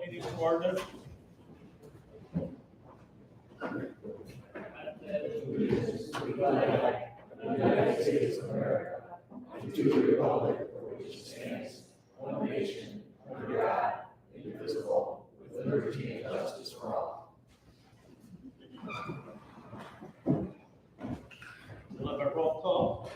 Meeting to order. United States of America, and to the republic for which it stands, one nation, under God, indivisible, with liberty and justice for all. We'll have a roll call.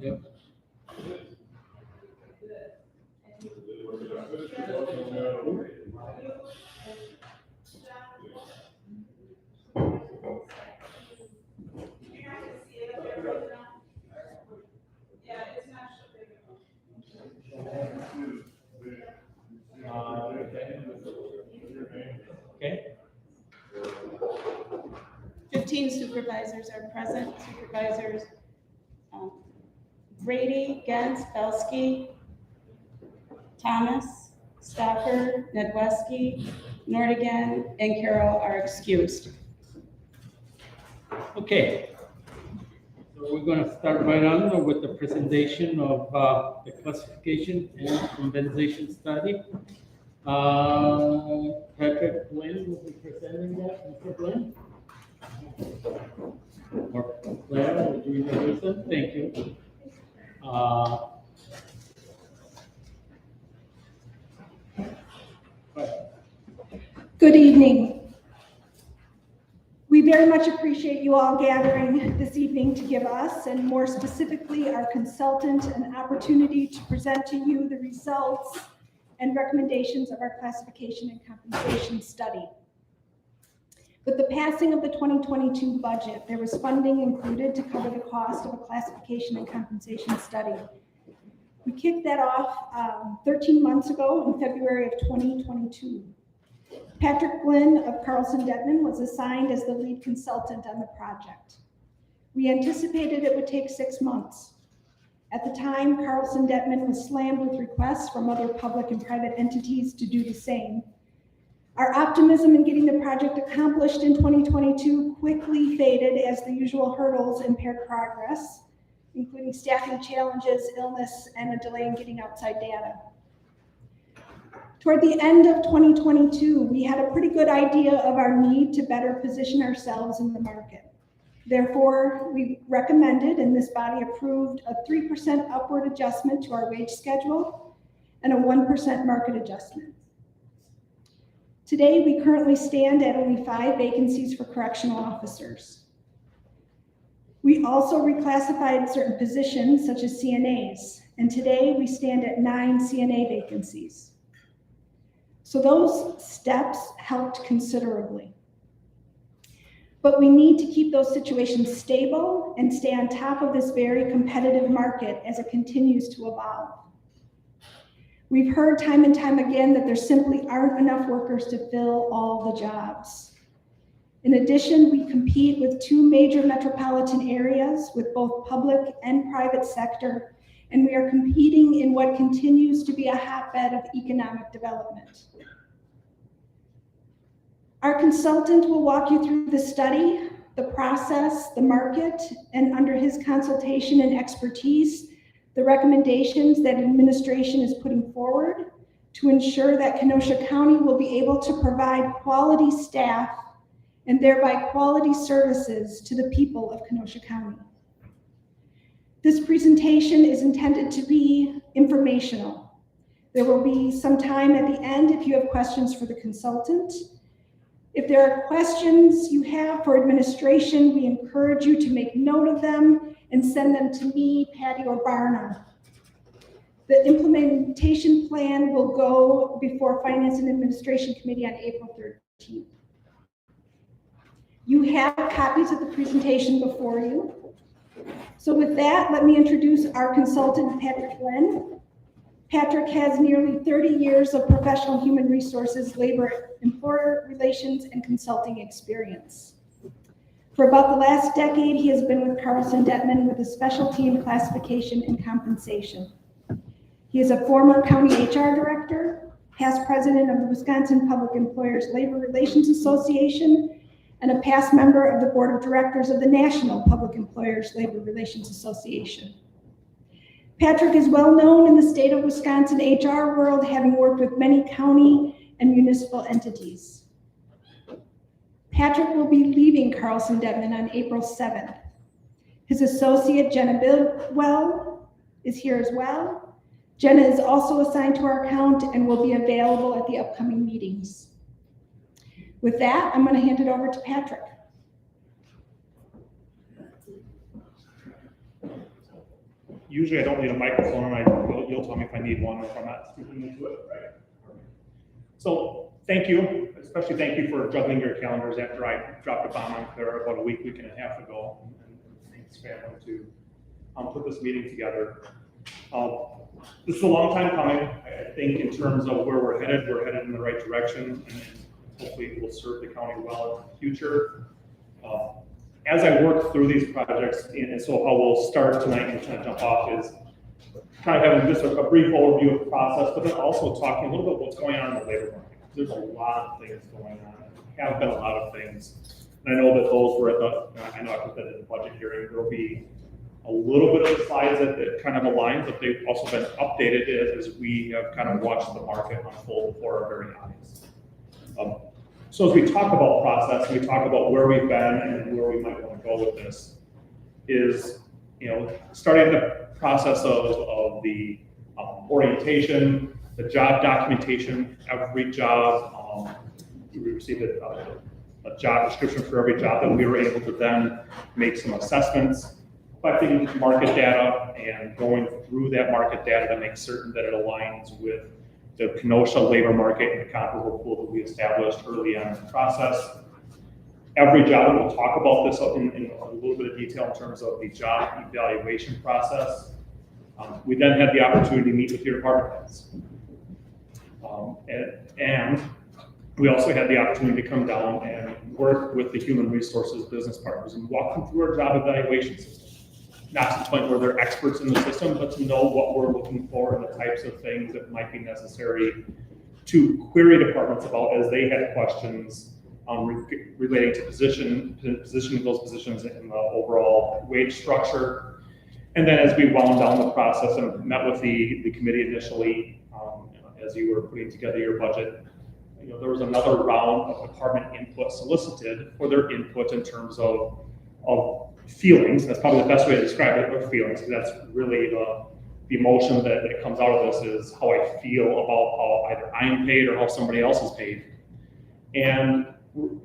Yep. Okay. 15 supervisors are present. Supervisors Brady, Gens, Belsky, Thomas, Stopper, Nedweski, Nordigan, and Carroll are excused. Okay. So we're going to start right on with the presentation of the classification and compensation study. Patrick Glenn will be presenting that. Mr. Glenn? Or Claire, would you introduce them? Thank you. Good evening. We very much appreciate you all gathering this evening to give us, and more specifically our consultant, an opportunity to present to you the results and recommendations of our classification and compensation study. With the passing of the 2022 budget, there was funding included to cover the cost of a classification and compensation study. We kicked that off 13 months ago in February of 2022. Patrick Glynn of Carlson Detman was assigned as the lead consultant on the project. We anticipated it would take 6 months. At the time, Carlson Detman was slammed with requests from other public and private entities to do the same. Our optimism in getting the project accomplished in 2022 quickly faded as the usual hurdles impaired progress, including staffing challenges, illness, and a delay in getting outside data. Toward the end of 2022, we had a pretty good idea of our need to better position ourselves in the market. Therefore, we recommended, and this body approved, a 3% upward adjustment to our wage schedule and a 1% market adjustment. Today, we currently stand at only 5 vacancies for correctional officers. We also reclassified certain positions, such as CNAs, and today we stand at 9 CNA vacancies. So those steps helped considerably. But we need to keep those situations stable and stay on top of this very competitive market as it continues to evolve. We've heard time and time again that there simply aren't enough workers to fill all the jobs. In addition, we compete with 2 major metropolitan areas with both public and private sector, and we are competing in what continues to be a hotbed of economic development. Our consultant will walk you through the study, the process, the market, and under his consultation and expertise, the recommendations that administration is putting forward to ensure that Kenosha County will be able to provide quality staff and thereby quality services to the people of Kenosha County. This presentation is intended to be informational. There will be some time at the end if you have questions for the consultant. If there are questions you have for administration, we encourage you to make note of them and send them to me, Patty, or Barna. The implementation plan will go before Finance and Administration Committee on April 13th. You have copies of the presentation before you. So with that, let me introduce our consultant, Patrick Glenn. Patrick has nearly 30 years of professional human resources, labor, employer relations, and consulting experience. For about the last decade, he has been with Carlson Detman with a specialty in classification and compensation. He is a former county HR director, past president of the Wisconsin Public Employers Labor Relations Association, and a past member of the board of directors of the National Public Employers Labor Relations Association. Patrick is well known in the state of Wisconsin HR world, having worked with many county and municipal entities. Patrick will be leaving Carlson Detman on April 7th. His associate, Jenna Bidwell, is here as well. Jenna is also assigned to our account and will be available at the upcoming meetings. With that, I'm going to hand it over to Patrick. Usually I don't need a microphone, you'll tell me if I need one or if I'm not speaking into it, right? So thank you, especially thank you for juggling your calendars after I dropped a bomb on Clara about a week and a half ago, and thanks family to put this meeting together. This is a long time coming. I think in terms of where we're headed in the right direction, and hopefully it will serve the county well in the future. As I work through these projects, and so how we'll start tonight and kind of jump off is kind of having just a brief overview of the process, but then also talking a little bit what's going on in the labor market. There's a lot of things going on. There have been a lot of things. And I know that those were at the, I know I put that in the budget hearing, there will be a little bit of the slides that kind of align, but they've also been updated as we have kind of watched the market unfold before our very eyes. So as we talk about process, we talk about where we've been and where we might want to go with this, is starting the process of the orientation, the job documentation. Every job, we received a job description for every job that we were able to then make some assessments, collecting market data and going through that market data to make certain that it aligns with the Kenosha labor market and the comparable pool that we established early on in the process. Every job, and we'll talk about this in a little bit of detail in terms of the job evaluation process. We then had the opportunity to meet with your department heads. And we also had the opportunity to come down and work with the human resources business partners and walk them through our job evaluation system. Not to the point where they're experts in the system, but to know what we're looking for and the types of things that might be necessary to query departments about as they had questions relating to positioning those positions in the overall wage structure. And then as we wound down the process and met with the committee initially, as you were putting together your budget, there was another round of department input solicited for their input in terms of feelings. That's probably the best way to describe it, or feelings, because that's really the emotion that comes out of this is how I feel about how either I'm paid or how somebody else is paid. And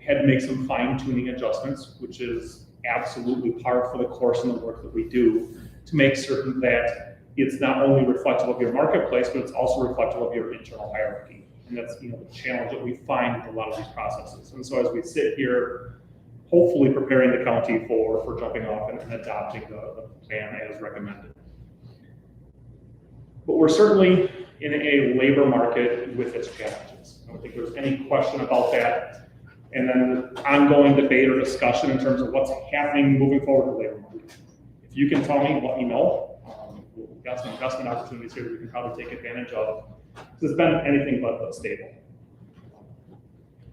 had to make some fine tuning adjustments, which is absolutely par for the course in the work that we do, to make certain that it's not only reflective of your marketplace, but it's also reflective of your internal hierarchy. And that's the challenge that we find with a lot of these processes. And so as we sit here, hopefully preparing the county for jumping off and adopting the plan as recommended. But we're certainly in a labor market with its challenges. I don't think there's any question about that. And then the ongoing debate or discussion in terms of what's happening moving forward with the labor market. If you can tell me, let me know. We've got some investment opportunities here that we can probably take advantage of. It's been anything but stable.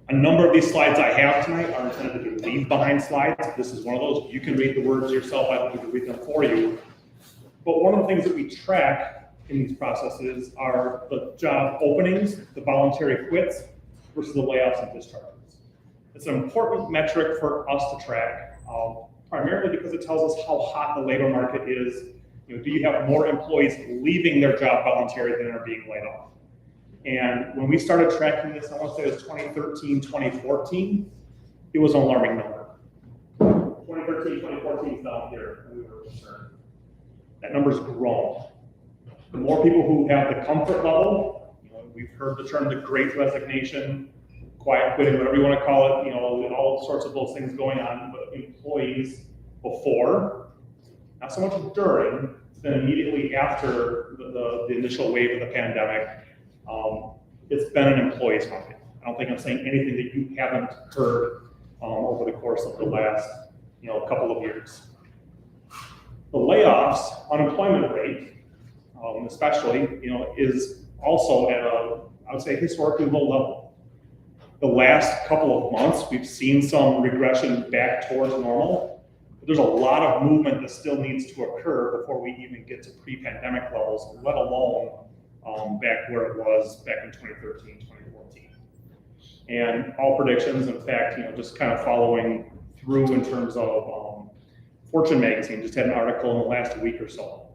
A number of these slides I have tonight are intended to be leave behind slides. This is one of those. You can read the words yourself. I don't need to read them for you. But one of the things that we track in these processes are the job openings, the voluntary quits versus the layoffs and discharges. It's an important metric for us to track, primarily because it tells us how hot the labor market is. Do you have more employees leaving their job voluntarily than are being laid off? And when we started tracking this, I want to say it was 2013, 2014, it was an alarming number. 2013, 2014 is down here, and we were concerned. That number's grown. The more people who have the comfort level, we've heard the term the great resignation, quiet quitting, whatever you want to call it, all sorts of those things going on, but employees before, not so much during, then immediately after the initial wave of the pandemic, it's been an employee's market. I don't think I'm saying anything that you haven't heard over the course of the last couple of years. The layoffs, unemployment rate, especially, is also at I would say, historically low level. The last couple of months, we've seen some regression back towards normal. But there's a lot of movement that still needs to occur before we even get to pre-pandemic levels, let alone back where it was back in 2013, 2014. And all predictions, in fact, just kind of following through in terms of Fortune magazine just had an article in the last week or so.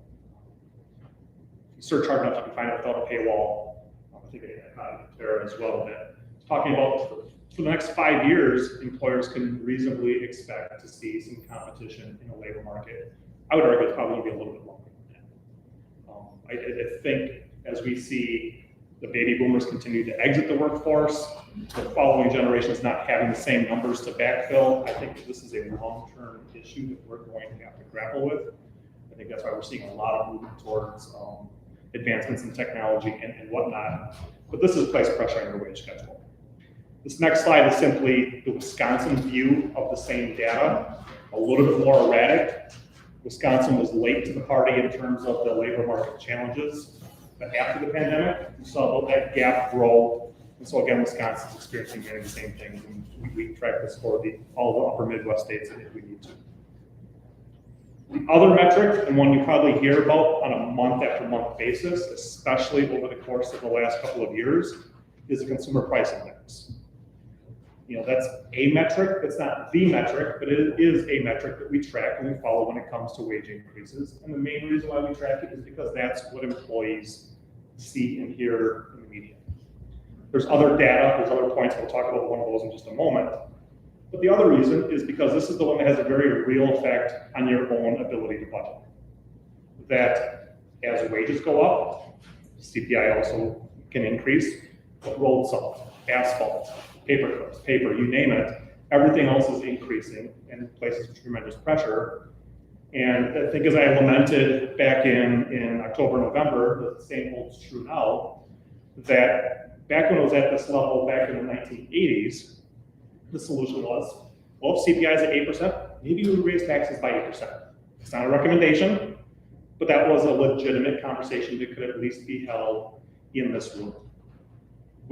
You search hard enough, you can find it without a paywall. I think they had there as well. That talking about for the next 5 years, employers can reasonably expect to see some competition in the labor market. I would argue it's probably going to be a little bit longer than that. I think as we see the baby boomers continue to exit the workforce, the following generations not having the same numbers to backfill, I think this is a long-term issue that we're going to have to grapple with. I think that's why we're seeing a lot of movement towards advancements in technology and whatnot. But this has placed pressure on your wage schedule. This next slide is simply the Wisconsin view of the same data, a little bit more erratic. Wisconsin was late to the party in terms of the labor market challenges. But after the pandemic, we saw that gap grow. And so again, Wisconsin's experiencing many of the same things. And we track this for all the upper Midwest states if we need to. The other metric, and one you probably hear about on a month after month basis, especially over the course of the last couple of years, is the consumer price index. That's a metric. It's not the metric, but it is a metric that we track and we follow when it comes to wage increases. And the main reason why we track it is because that's what employees see and hear in the media. There's other data, there's other points, we'll talk about one of those in just a moment. But the other reason is because this is the one that has a very real effect on your own ability to budget. That as wages go up, CPI also can increase, but rolled salt, asphalt, paper clips, paper, you name it, everything else is increasing and places tremendous pressure. And I think as I lamented back in October, November, the same holds true now, that back when it was at this level back in the 1980s, the solution was, well, if CPI is at 8%, maybe we would raise taxes by 8%. It's not a recommendation, but that was a legitimate conversation that could at least be held in this room.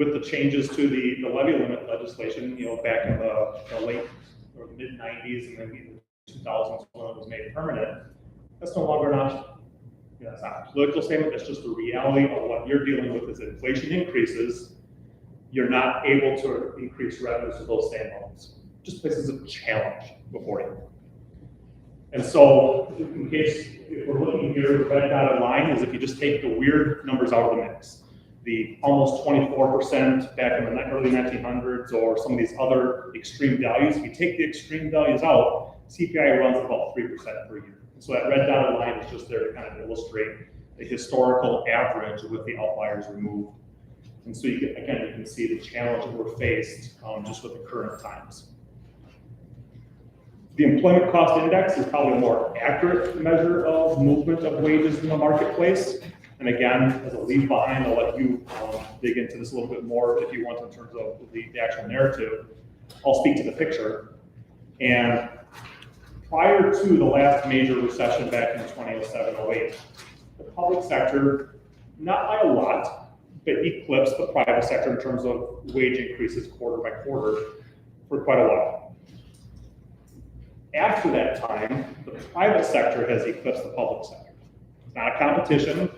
with the changes to the levy limit legislation, back in the late or the mid 90s and then the 2000s when it was made permanent, that's no longer an option. That's not a political statement, that's just the reality of what you're dealing with as inflation increases. You're not able to increase revenues to those same levels. Just places a challenge before you. And so, in case, if we're looking here, the red dotted line is if you just take the weird numbers out of the mix. The almost 24% back in the early 1900s or some of these other extreme values, if you take the extreme values out, CPI runs about 3% per year. So that red dotted line is just there to kind of illustrate the historical average with the outliers removed. And so you can see the challenge that we're faced just with the current times. The employment cost index is probably a more accurate measure of movement of wages in the marketplace. And again, as a leave behind, I'll let you dig into this a little bit more if you want in terms of the actual narrative. I'll speak to the picture. And prior to the last major recession back in 2007-08, the public sector, not by a lot, but eclipsed the private sector in terms of wage increases quarter by quarter for quite a while. After that time, the private sector has eclipsed the public sector. It's not a competition,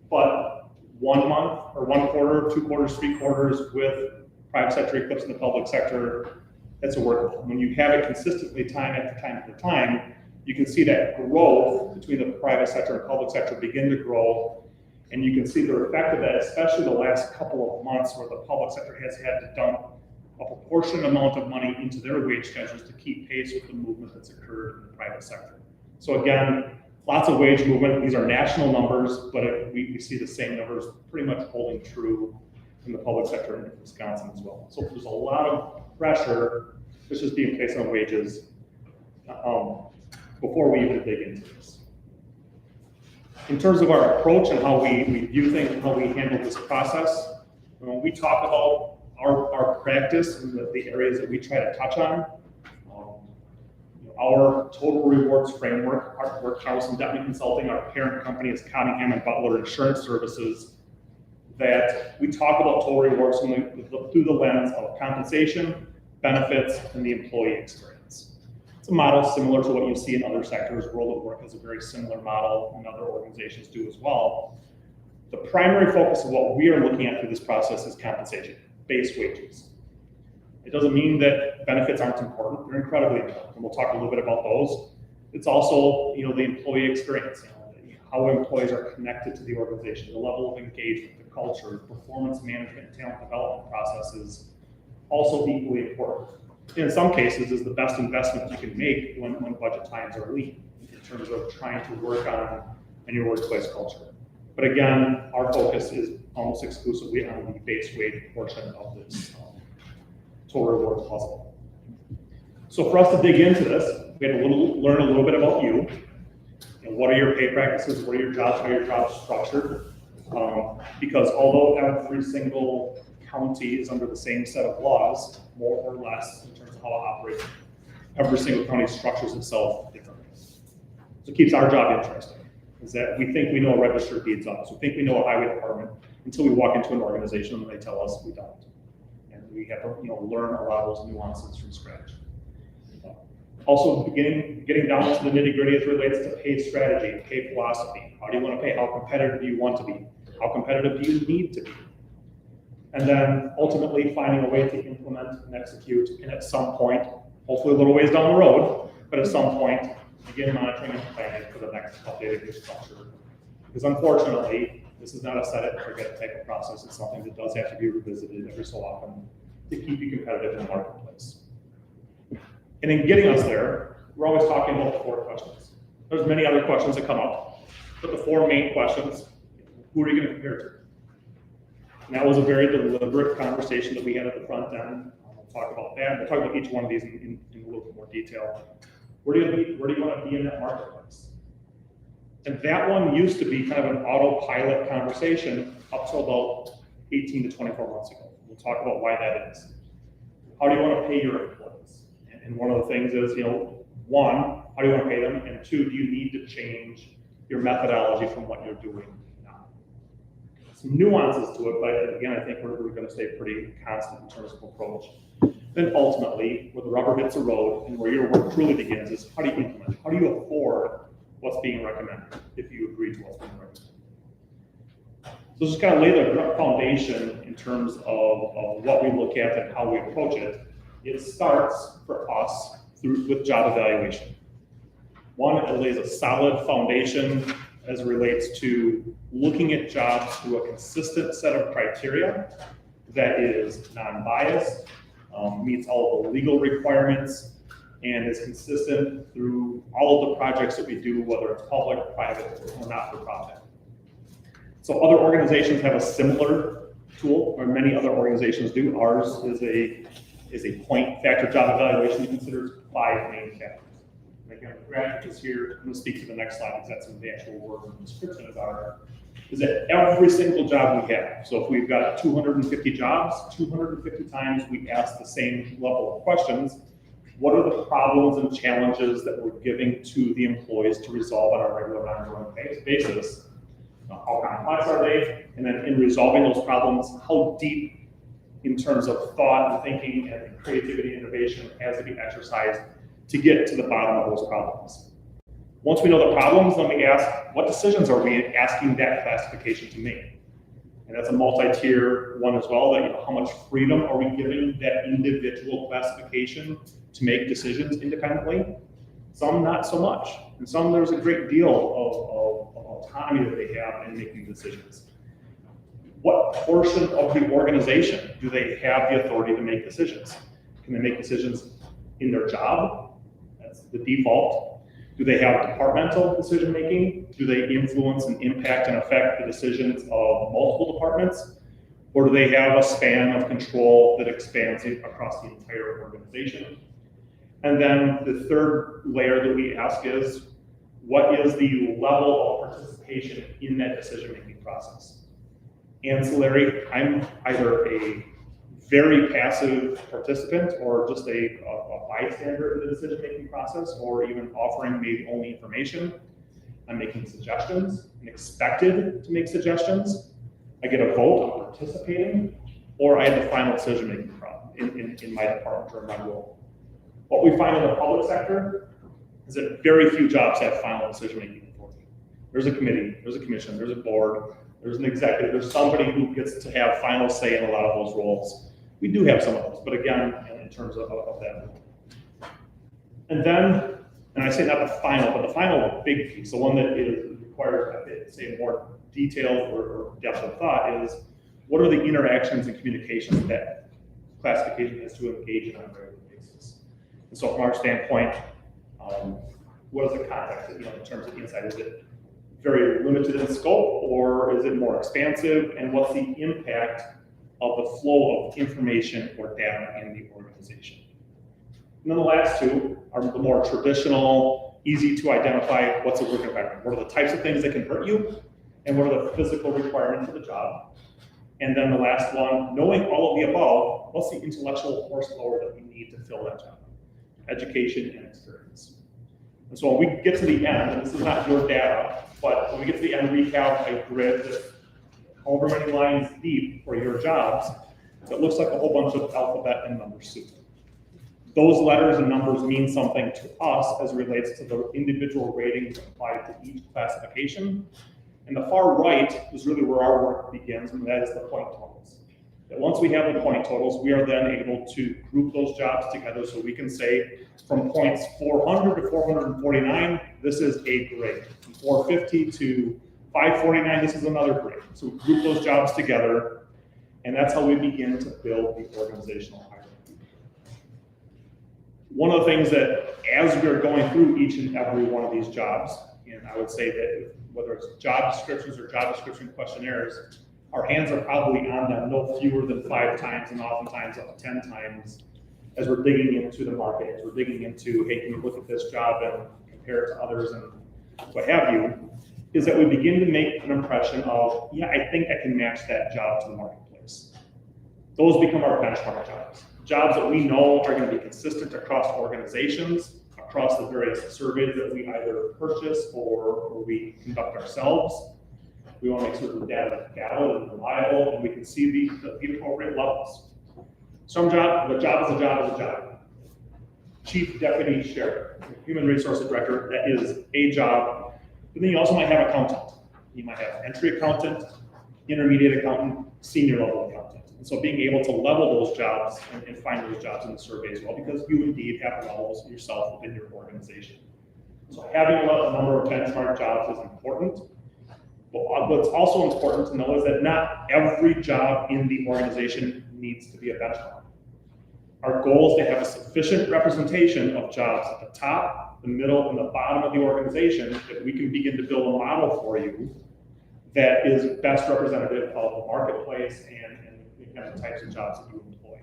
but 1 month or 1 quarter, 2 quarters, 3 quarters with private sector eclipsing the public sector, that's a workable. When you have it consistently time after time after time, you can see that growth between the private sector and public sector begin to grow. And you can see the effect of that, especially the last couple of months where the public sector has had to dump a proportionate amount of money into their wage schedules to keep pace with the movement that's occurred in the private sector. So again, lots of wage movement. These are national numbers, but we see the same numbers pretty much holding true in the public sector in Wisconsin as well. So there's a lot of pressure that's just being placed on wages before we even dig into this. In terms of our approach and how we view things and how we handle this process, we talk about our practice and the areas that we try to touch on. Our total rewards framework, our Workhouse and Deputy Consulting, our parent company is Cunningham and Butler Insurance Services, that we talk about total rewards through the lens of compensation, benefits, and the employee experience. It's a model similar to what you see in other sectors. World of Work has a very similar model, and other organizations do as well. The primary focus of what we are looking at through this process is compensation, base wages. It doesn't mean that benefits aren't important. They're incredibly important, and we'll talk a little bit about those. It's also, the employee experience, how employees are connected to the organization, the level of engagement, the culture, performance management, and talent development processes, also equally important. In some cases, is the best investment you can make when budget times are lean in terms of trying to work on your workplace culture. But again, our focus is almost exclusively on the base wage portion of this total rewards puzzle. So for us to dig into this, we had to learn a little bit about you. What are your pay practices? What are your jobs? How are your jobs structured? Because although every single county is under the same set of laws, more or less in terms of how it operates, every single county structures itself differently. So it keeps our job interesting, is that we think we know a registered deeds office, we think we know a highway department until we walk into an organization and they tell us we don't. And we have to learn a lot of those nuances from scratch. Also, getting down to the nitty-gritty as it relates to pay strategy, pay philosophy. How do you want to pay? How competitive do you want to be? How competitive do you need to be? And then ultimately finding a way to implement and execute, and at some point, hopefully a little ways down the road, but at some point, begin monitoring and planning for the next updated new structure. Because unfortunately, this is not a set it and forget type of process. It's something that does have to be revisited every so often to keep you competitive in the marketplace. And in getting us there, we're always talking about the 4 questions. There's many other questions that come up, but the 4 main questions: who are you going to compare to? And that was a very deliberate conversation that we had at the front end. We'll talk about that. We'll talk about each one of these in a little bit more detail. Where do you want to be in that marketplace? And that one used to be kind of an autopilot conversation up to about 18 to 24 months ago. We'll talk about why that is. How do you want to pay your employees? And one of the things is, 1, how do you want to pay them? And 2, do you need to change your methodology from what you're doing now? some nuances to it, but again, I think we're going to stay pretty constant in terms of approach. Then ultimately, where the rubber hits the road and where your work truly begins is how do you implement? How do you afford what's being recommended if you agree to what's being recommended? So just kind of lay the foundation in terms of what we look at and how we approach it. It starts for us with job evaluation. One, it lays a solid foundation as it relates to looking at jobs through a consistent set of criteria that is non-biased, meets all of the legal requirements, and is consistent through all of the projects that we do, whether it's public, private, or not-for-profit. So other organizations have a similar tool, or many other organizations do. Ours is a point factor job evaluation that considers 5 main categories. Again, the graphic is here. I'm going to speak to the next slide because that's some of the actual work and description of our, is that every single job we have. So if we've got 250 jobs, 250 times we ask the same level of questions. What are the problems and challenges that we're giving to the employees to resolve on a regular ongoing basis? How complex are they? And then in resolving those problems, how deep in terms of thought and thinking and creativity and innovation has to be exercised to get to the bottom of those problems. Once we know the problems, then we ask, what decisions are we asking that classification to make? And that's a multi-tier one as well, that, how much freedom are we giving that individual classification to make decisions independently? Some not so much. And some there's a great deal of autonomy that they have in making decisions. What portion of the organization do they have the authority to make decisions? Can they make decisions in their job? That's the default. Do they have departmental decision making? Do they influence and impact and affect the decisions of multiple departments? Or do they have a span of control that expands across the entire organization? And then the third layer that we ask is, what is the level of participation in that decision-making process? Ancillary, I'm either a very passive participant or just a bystander in the decision-making process, or even offering maybe only information. I'm making suggestions. I'm expected to make suggestions. I get a vote on participating, or I have the final decision-making in my department or my role. What we find in the public sector is that very few jobs have final decision-making authority. There's a committee, there's a commission, there's a board, there's an executive, there's somebody who gets to have final say in a lot of those roles. We do have some of those, but again, in terms of that. And then, and I say not the final, but the final big piece, the one that requires, I'd say, more detail or depth of thought is, what are the interactions and communications that classification has to engage in on a regular basis? And so from our standpoint, what is the context, in terms of insight? Is it very limited in scope, or is it more expansive? And what's the impact of the flow of information or data in the organization? And then the last two are the more traditional, easy to identify. What's the work environment? What are the types of things that can hurt you? And what are the physical requirements of the job? And then the last one, knowing all of the above, what's the intellectual horsepower that we need to fill that job? Education and experience. And so when we get to the end, and this is not your data, but when we get to the end, we have a grid that's however many lines deep for your jobs that looks like a whole bunch of alphabet and number soup. Those letters and numbers mean something to us as it relates to the individual ratings applied to each classification. And the far right is really where our work begins, and that is the point totals. That once we have the point totals, we are then able to group those jobs together so we can say from points 400 to 449, this is a grade. From 450 to 549, this is another grade. So we group those jobs together, and that's how we begin to build the organizational hierarchy. One of the things that, as we're going through each and every one of these jobs, and I would say that whether it's job descriptions or job description questionnaires, our hands are probably on them no fewer than 5 times, and oftentimes up to 10 times, as we're digging into the market, as we're digging into, hey, can you look at this job and compare it to others and what have you, is that we begin to make an impression of, yeah, I think I can match that job to the marketplace. Those become our benchmark jobs. Jobs that we know are going to be consistent across organizations, across the various surveys that we either purchase or we conduct ourselves. We want to make sure the data is valid and reliable, and we can see the appropriate levels. Some job, the job is a job is a job. Chief Deputy Sheriff, Human Resources Director, that is a job. But then you also might have accountant. You might have entry accountant, intermediate accountant, senior level accountant. And so being able to level those jobs and find those jobs in the survey as well, because you indeed have levels yourself within your organization. So having a number of benchmark jobs is important. But what's also important to know is that not every job in the organization needs to be a benchmark. Our goal is to have a sufficient representation of jobs at the top, the middle, and the bottom of the organization that we can begin to build a model for you that is best representative of the marketplace and the kind of types of jobs that you employ.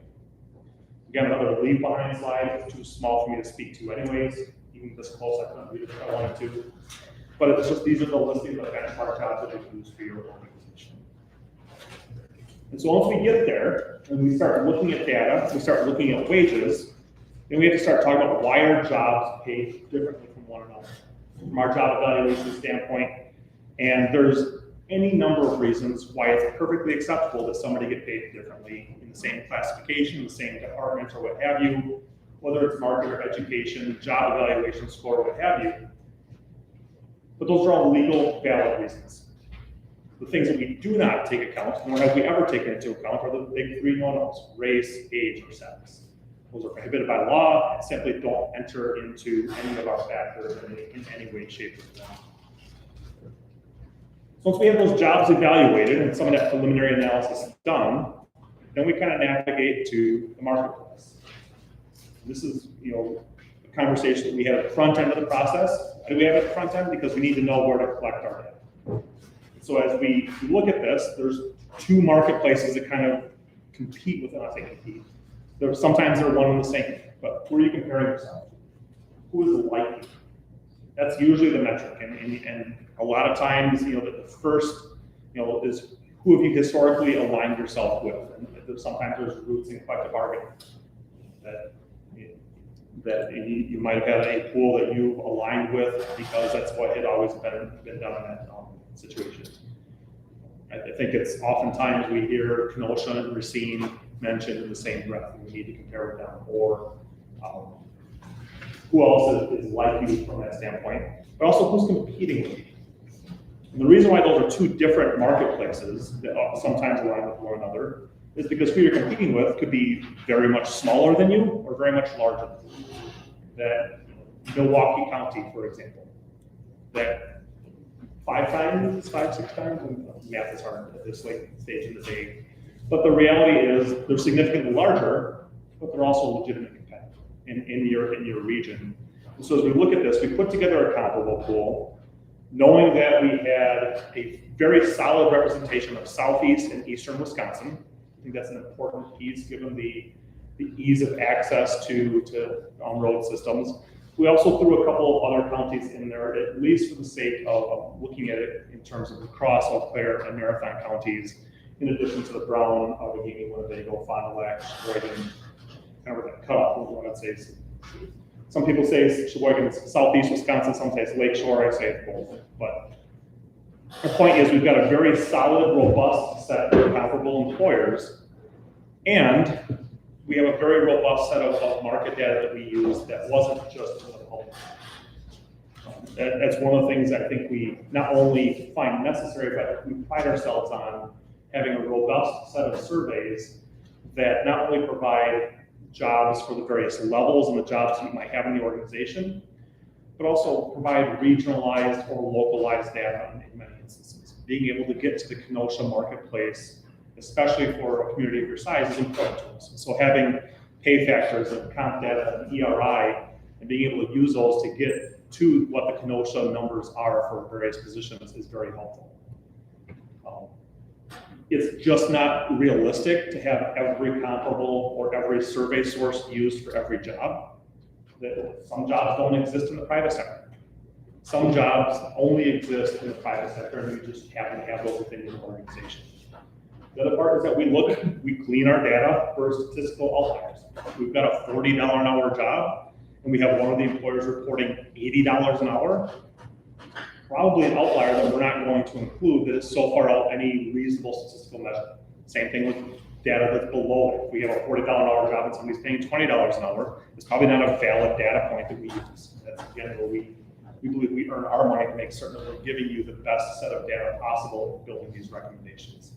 Again, another leave behind slide, too small for me to speak to anyways, even this close I couldn't read it if I wanted to. But it's just, these are the listing of the benchmark jobs that we use for your organization. And so once we get there, and we start looking at data, we start looking at wages, then we have to start talking about why are jobs paid differently from one another, from our job evaluation standpoint. And there's any number of reasons why it's perfectly acceptable that somebody get paid differently in the same classification, the same department, or what have you, whether it's market or education, job evaluation score, what have you. But those are all legal, valid reasons. The things that we do not take account, nor have we ever taken into account, are the big three no-nos: race, age, or sex. Those are prohibited by law and simply don't enter into any of our factors in any way, shape, or form. Once we have those jobs evaluated and some of that preliminary analysis done, then we kind of navigate to the marketplace. This is, a conversation that we have at the front end of the process. Why do we have it at the front end? Because we need to know where to collect our data. So as we look at this, there's two marketplaces that kind of compete with us. They compete. Sometimes they're one and the same, but who are you comparing yourself to? Who is like you? That's usually the metric, and a lot of times, the first, is who have you historically aligned yourself with, and sometimes there's roots in collective bargaining that you might have had a pool that you've aligned with because that's what had always been done in that situation. I think it's oftentimes we hear Kenosha and Racine mentioned in the same breath, and we need to compare with them, or who else is like you from that standpoint, but also who's competing with you. And the reason why those are two different marketplaces that sometimes align with one another is because who you're competing with could be very much smaller than you or very much larger than you. That Milwaukee County, for example, that 5 times, 5, 6 times, and math is hard at this late stage in the day. But the reality is they're significantly larger, but they're also legitimate competitors in your region. And so as we look at this, we put together a comparable pool, knowing that we had a very solid representation of Southeast and Eastern Wisconsin. I think that's an important piece given the ease of access to road systems. We also threw a couple of other counties in there, at least for the sake of looking at it in terms of the Cross, Eau Claire, and Marathon counties, in addition to the Brown, Allegheny, Winnebago, Fond du Lac, Sheboygan, kind of that cutoff of what I'd say. Some people say Sheboygan is Southeast Wisconsin, some say it's Lakeshore, I say it's both. But the point is we've got a very solid, robust set of comparable employers, and we have a very robust set of market data that we use that wasn't just for the home. That's one of the things I think we not only find necessary, but we pride ourselves on having a robust set of surveys that not only provide jobs for the various levels and the jobs you might have in the organization, but also provide regionalized or localized data in many instances. Being able to get to the Kenosha marketplace, especially for a community of your size, is important to us. So having pay factors and comp data and ERI and being able to use those to get to what the Kenosha numbers are for various positions is very helpful. It's just not realistic to have every comparable or every survey source used for every job. Some jobs don't exist in the private sector. Some jobs only exist in the private sector, and you just happen to have those within your organization. The other part is that we clean our data for statistical outliers. We've got a $40 an hour job, and we have one of the employers reporting $80 an hour. probably an outlier that we're not going to include that is so far out any reasonable statistical measure. Same thing with data that's below it. If we have a $40 an hour job and somebody's paying $20 an hour, it's probably not a valid data point that we use. That's again where we believe we earn our money to make certain that we're giving you the best set of data possible in building these recommendations.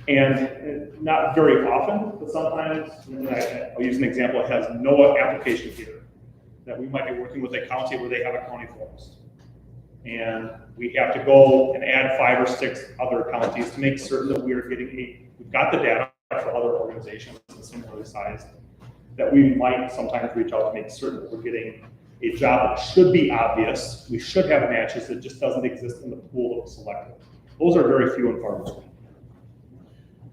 And not very often, but sometimes, I'll use an example, it has no application here, that we might be working with a county where they have a county forest. And we have to go and add 5 or 6 other counties to make certain that we are getting we've got the data for other organizations similarly sized, that we might sometimes reach out to make certain that we're getting a job that should be obvious. We should have matches that just doesn't exist in the pool that was selected. Those are very few and far between.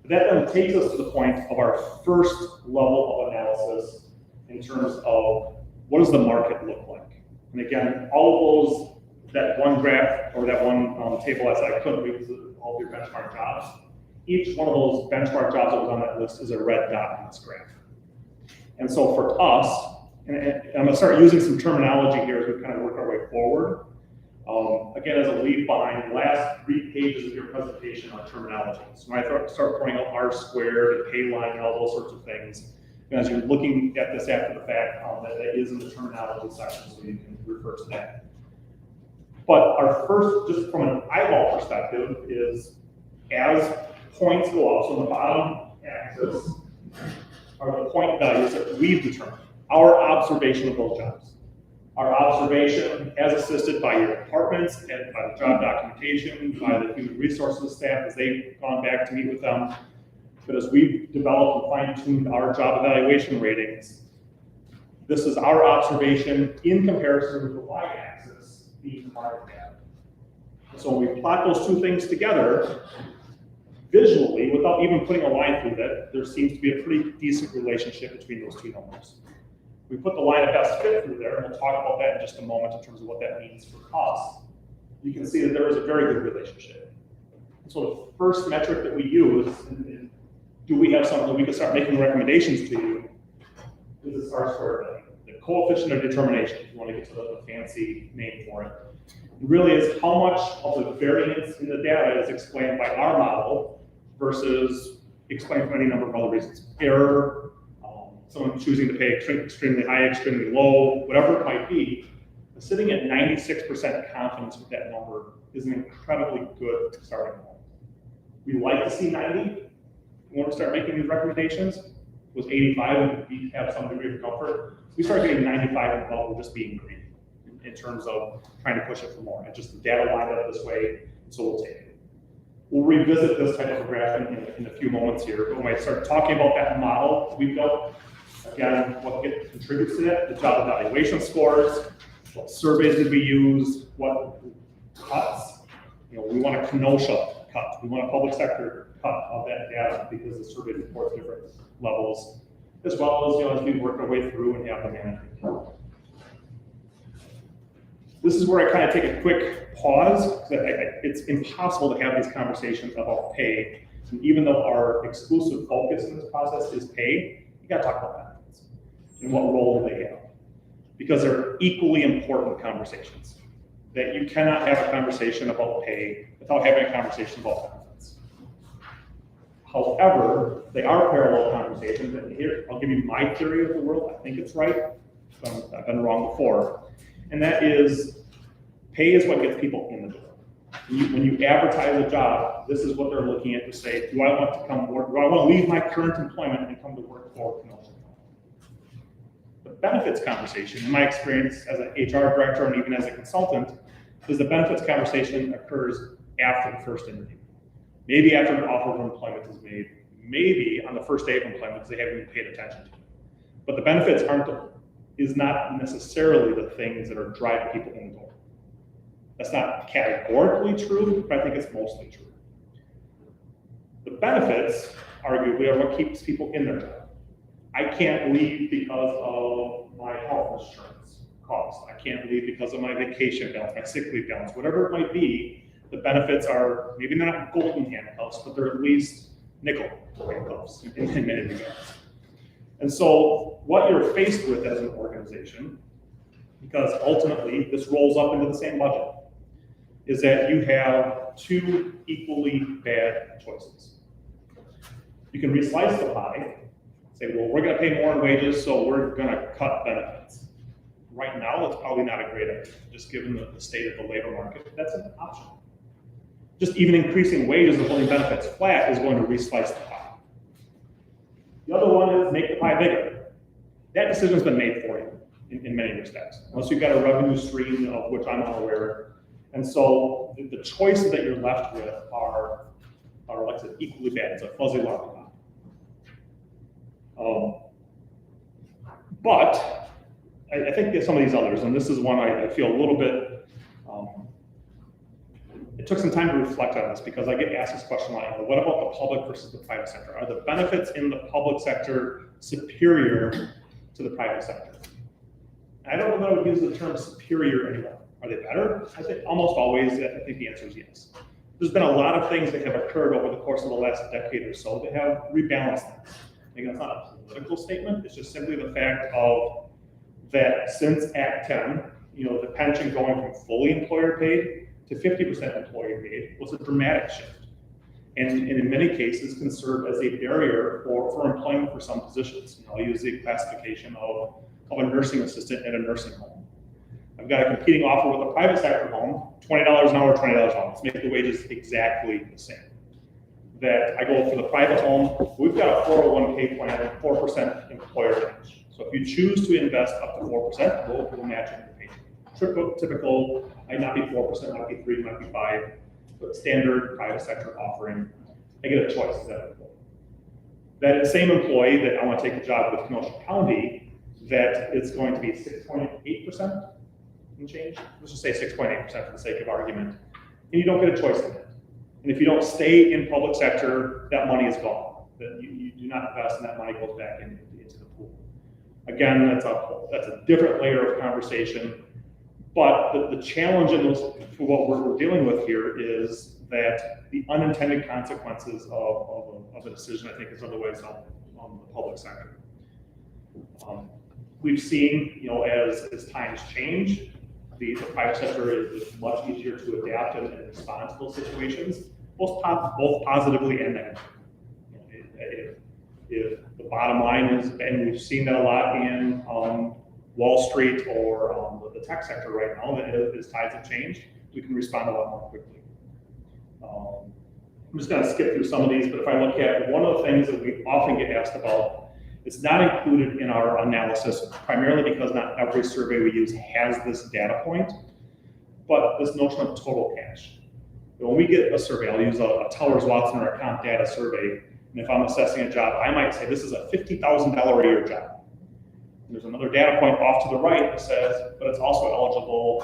That then takes us to the point of our first level of analysis in terms of what does the market look like? And again, all of those, that one graph or that one table as I couldn't read all of your benchmark jobs, each one of those benchmark jobs that was on that list is a red dot in this graph. And so for us, and I'm gonna start using some terminology here as we kind of work our way forward. Again, as a lead behind, the last 3 pages of your presentation are terminology. So when I start throwing out R squared and K line and all those sorts of things, and as you're looking at this after the fact, that is in the terminology section, so you can refer to that. But our first, just from an eyeball perspective, is as points go up, so on the bottom axis are the point values that we've determined, our observation of those jobs. Our observation as assisted by your departments and by the job documentation, by the human resources staff as they've gone back to meet with them. But as we've developed and fine-tuned our job evaluation ratings, this is our observation in comparison with the y-axis being market data. So when we plot those 2 things together, visually, without even putting a line through that, there seems to be a pretty decent relationship between those 2 numbers. We put the line of best fit through there, and we'll talk about that in just a moment in terms of what that means for cost. You can see that there is a very good relationship. So the first metric that we use, and do we have something that we can start making recommendations to you, is this R-squared value, the coefficient of determination, if you want to get to the fancy name for it. It really is how much of the variance in the data is explained by our model versus explained for any number of other reasons. Error, someone choosing to pay extremely high, extremely low, whatever it might be, sitting at 96% confidence with that number is an incredibly good starting point. We like to see 90 when we start making these recommendations. Was 85 and we have some degree of comfort. We start getting 95 and above, we're just being greedy in terms of trying to push it for more. And just the data lined up this way, so we'll take it. We'll revisit this type of a graph in a few moments here, but when I start talking about that model we built, again, what contributes to that, the job evaluation scores, what surveys did we use, what cuts. We want a Kenosha cut, we want a public sector cut of that data because the survey reports different levels, as well as, as we work our way through and have the management. This is where I kind of take a quick pause. It's impossible to have these conversations about pay. And even though our exclusive focus in this process is pay, you got to talk about benefits and what role do they have. Because they're equally important conversations. That you cannot have a conversation about pay without having a conversation about benefits. However, they are parallel conversations, and here, I'll give you my theory of the world. I think it's right. I've been wrong before. And that is, pay is what gets people in the door. When you advertise a job, this is what they're looking at to say, do I want to come work, do I want to leave my current employment and come to work for Kenosha County? The benefits conversation, in my experience as an HR director and even as a consultant, is the benefits conversation occurs after the first interview. Maybe after an offer of employment is made, maybe on the first day of employment because they haven't even paid attention to it. But the benefits is not necessarily the things that are driving people in the door. That's not categorically true, but I think it's mostly true. The benefits, arguably, are what keeps people in their job. I can't leave because of my health insurance costs. I can't leave because of my vacation balance, my sick leave balance, whatever it might be. The benefits are, maybe they're not golden handcuffs, but they're at least nickel handcuffs in many regards. And so what you're faced with as an organization, because ultimately this rolls up into the same budget. is that you have two equally bad choices. You can reslice the pie, say, well, we're gonna pay more in wages, so we're gonna cut benefits. Right now, it's probably not a great idea, just given the state of the labor market. That's an option. Just even increasing wages and holding benefits flat is going to reslice the pie. The other one is make the pie bigger. That decision's been made for you in many respects, unless you've got a revenue stream of which I'm unaware. And so the choices that you're left with are like I said, equally bad. It's a fuzzy lollipop. But I think that some of these others, and this is one I feel a little bit, it took some time to reflect on this because I get asked this question like, what about the public versus the private sector? Are the benefits in the public sector superior to the private sector? I don't know that I would use the term superior anymore. Are they better? I think almost always, I think the answer is yes. There's been a lot of things that have occurred over the course of the last decade or so that have rebalanced things. Again, it's not a political statement, it's just simply the fact of that since Act 10, the pension going from fully employer paid to 50% employee paid was a dramatic shift. And in many cases can serve as a barrier for employment for some positions. I'll use the classification of a nursing assistant at a nursing home. I've got a competing offer with a private sector home, $20 an hour, $20 an hour. Let's make the wages exactly the same. That I go for the private home, we've got a 401k plan at 4% employer match. So if you choose to invest up to 4%, we'll match it in your paycheck. Typical, might not be 4%, might be 3, might be 5, but standard private sector offering, I get a choice. That same employee that I want to take a job with Kenosha County, that it's going to be 6.8% and change. Let's just say 6.8% for the sake of argument. And you don't get a choice in that. And if you don't stay in public sector, that money is gone. That you do not invest and that money goes back into the pool. Again, that's a different layer of conversation. But the challenge in those, for what we're dealing with here is that the unintended consequences of a decision, I think, is otherwise on the public sector. We've seen, as times change, the private sector is much easier to adapt and respond to those situations, both positively and negatively. If the bottom line is, and we've seen that a lot in Wall Street or the tech sector right now, that as tides have changed, we can respond a lot more quickly. I'm just going to skip through some of these, but if I look at one of the things that we often get asked about, it's not included in our analysis, primarily because not every survey we use has this data point, but this notion of total cash. When we get a survey, I'll use a Towers Watson or a comp data survey, and if I'm assessing a job, I might say this is a $50,000 a year job. And there's another data point off to the right that says, but it's also eligible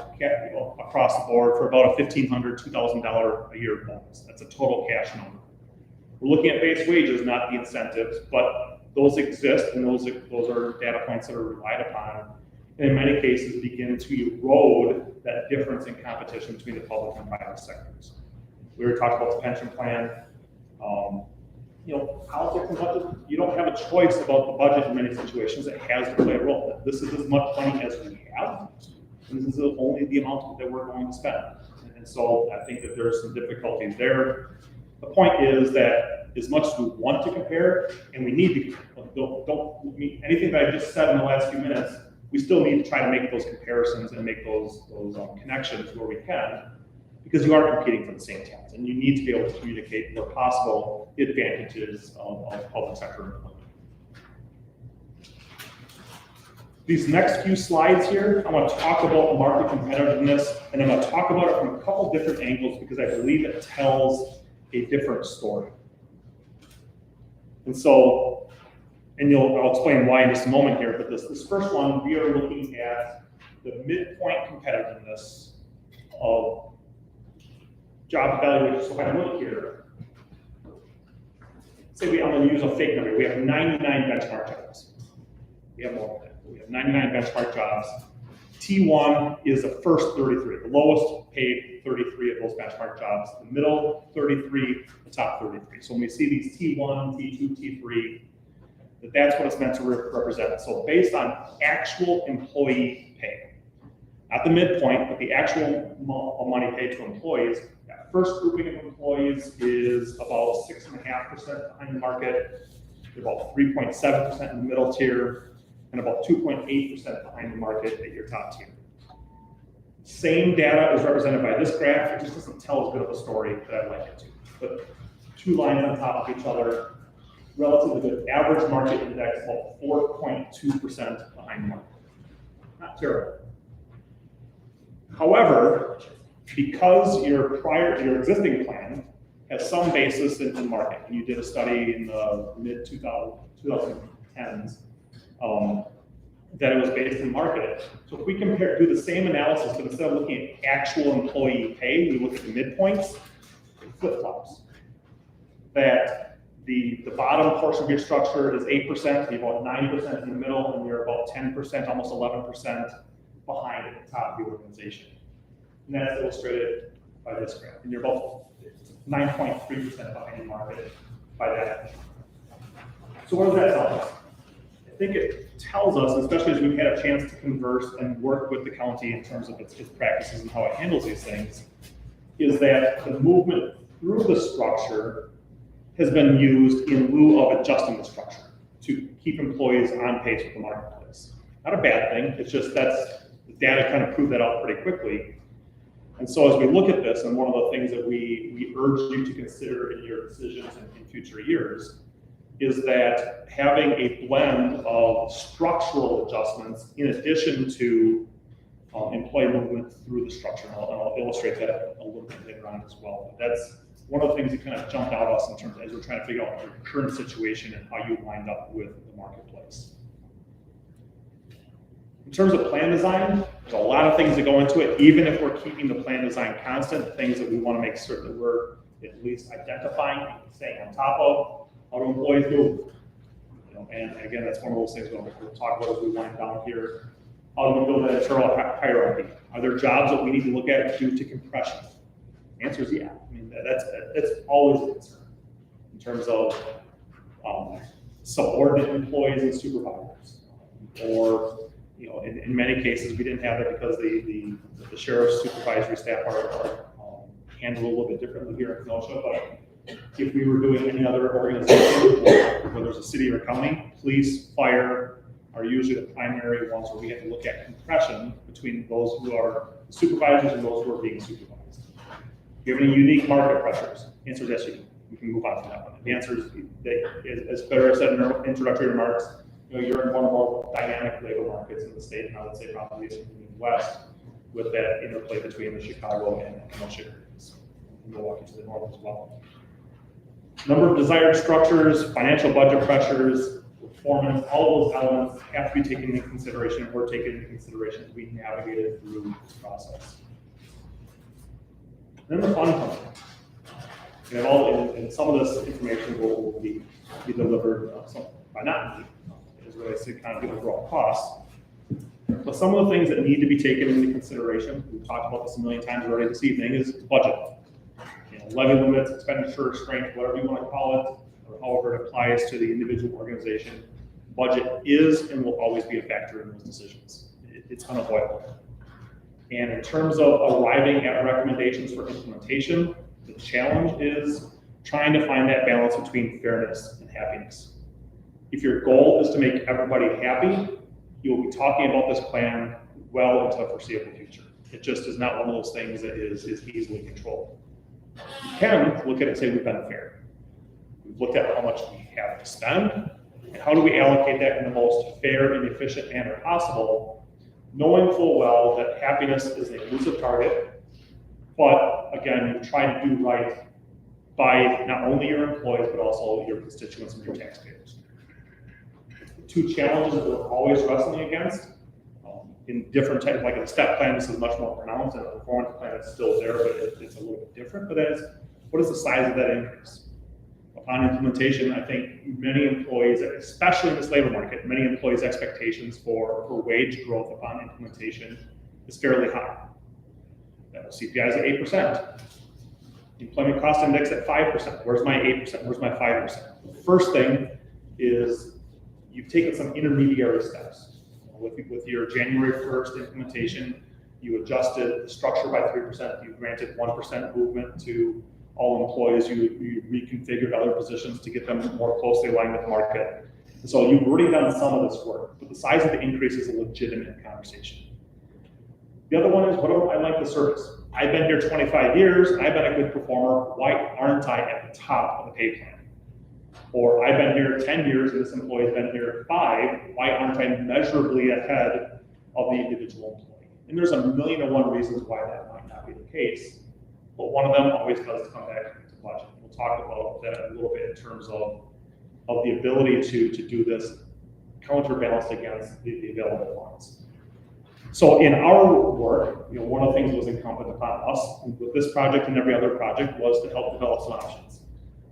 across the board for about a $1,500, $2,000 a year bonus. That's a total cash number. We're looking at base wages, not the incentives, but those exist, and those are data points that are relied upon, and in many cases begin to erode that difference in competition between the public and private sectors. We were talking about the pension plan. Politics and budget, you don't have a choice about the budget in many situations. It has to play a role. This is as much money as we have, and this is only the amount that we're going to spend. And so I think that there are some difficulties there. The point is that as much as we want to compare, and we need to, anything that I just said in the last few minutes, we still need to try to make those comparisons and make those connections where we can, because you are competing for the same talent, and you need to be able to communicate where possible the advantages of public sector employment. These next few slides here, I want to talk about market competitiveness, and I'm going to talk about it from a couple different angles because I believe it tells a different story. And so, I'll explain why in just a moment here, but this first one, we are looking at the midpoint competitiveness of job evaluation. So if I look here, say I'm going to use a fake number. We have 99 benchmark jobs. We have more than that. We have 99 benchmark jobs. T1 is the first 33, the lowest paid 33 of those benchmark jobs. The middle 33, the top 33. So when we see these T1, T2, T3, that's what it's meant to represent. So based on actual employee pay, Not the midpoint, but the actual amount of money paid to employees. That first grouping of employees is about 6.5% behind the market, about 3.7% in the middle tier, and about 2.8% behind the market at your top tier. Same data is represented by this graph. It just doesn't tell as good of a story that I'd like it to. But two lines on top of each other, relatively good average market index, about 4.2% behind the market. Not terrible. However, because your existing plan has some basis in the market, and you did a study in the mid-2010s, that it was based in market. So if we do the same analysis, but instead of looking at actual employee pay, we look at the midpoints, it flip-flops. That the bottom portion of your structure is 8%, you're about 9% in the middle, and you're about 10%, almost 11% behind at the top of the organization. And that's illustrated by this graph. And you're about 9.3% behind the market by that. So what does that tell us? I think it tells us, especially as we've had a chance to converse and work with the county in terms of its practices and how it handles these things, is that the movement through the structure has been used in lieu of adjusting the structure to keep employees on pace with the marketplace. Not a bad thing, it's just the data kind of proved that out pretty quickly. And so as we look at this, and one of the things that we urge you to consider in your decisions in future years, is that having a blend of structural adjustments in addition to employee movement through the structure. And I'll illustrate that a little bit later on as well. But that's one of the things that kind of jumped out at us in terms of as we're trying to figure out your current situation and how you wind up with the marketplace. In terms of plan design, there's a lot of things that go into it. Even if we're keeping the plan design constant, things that we want to make certain that we're at least identifying and staying on top of. How do employees move? And again, that's one of those things we'll talk about as we wind down here. How do we build that internal hierarchy? Are there jobs that we need to look at due to compression? The answer is yeah. I mean, that's always a concern in terms of subordinate employees and supervisors. Or, in many cases, we didn't have that because the sheriff's supervisory staff are handled a little bit differently here in Kenosha. But if we were doing any other organization, whether it's a city or county, police, fire are usually the primary ones where we have to look at compression between those who are supervisors and those who are being supervised. Do you have any unique market pressures? The answer is yes, you do. We can move on to that one. The answer is, as Claire said in her introductory remarks, you're in one of the more dynamic labor markets in the state, and I would say probably in the Midwest, with that interplay between the Chicago and Kenosha areas, and Milwaukee to the north as well. Number of desired structures, financial budget pressures, performance, all those elements have to be taken into consideration, and we're taking into consideration as we navigate through this process. And then the fun comes in. And some of this information will be delivered by not me, as what I say, kind of the overall cost. But some of the things that need to be taken into consideration, we've talked about this a million times already this evening, is budget. Levy limits, expenditure strength, whatever you want to call it, or however it applies to the individual organization. Budget is and will always be a factor in those decisions. It's unavoidable. And in terms of arriving at recommendations for implementation, the challenge is trying to find that balance between fairness and happiness. If your goal is to make everybody happy, you will be talking about this plan well into the foreseeable future. It just is not one of those things that is easily controlled. You can look at it and say we've been fair. We've looked at how much we have to spend, and how do we allocate that in the most fair and efficient manner possible, knowing full well that happiness is an elusive target, but again, you try to do right by not only your employees, but also your constituents and your taxpayers. The two challenges that we're always wrestling against, in different types, like in a step plan, this is much more pronounced, and a performance plan is still there, but it's a little bit different. But that is, what is the size of that increase? Upon implementation, I think many employees, especially in this labor market, many employees' expectations for wage growth upon implementation is fairly high. CPI is at 8%. Employment cost index at 5%. Where's my 8%? Where's my 5%? The first thing is you've taken some intermediary steps. With your January 1st implementation, you adjusted the structure by 3%, you granted 1% movement to all employees, you reconfigured other positions to get them more closely aligned with market. And so you've already done some of this work, but the size of the increase is a legitimate conversation. The other one is, what do I like the service? I've been here 25 years, I've been a good performer, why aren't I at the top of the pay plan? Or I've been here 10 years and this employee's been here 5, why aren't I measurably ahead of the individual employee? And there's a million and one reasons why that might not be the case, but one of them always does come back to budget. We'll talk about that a little bit in terms of the ability to do this counterbalanced against the available funds. So in our work, one of the things that was incumbent upon us with this project and every other project was to help develop some options.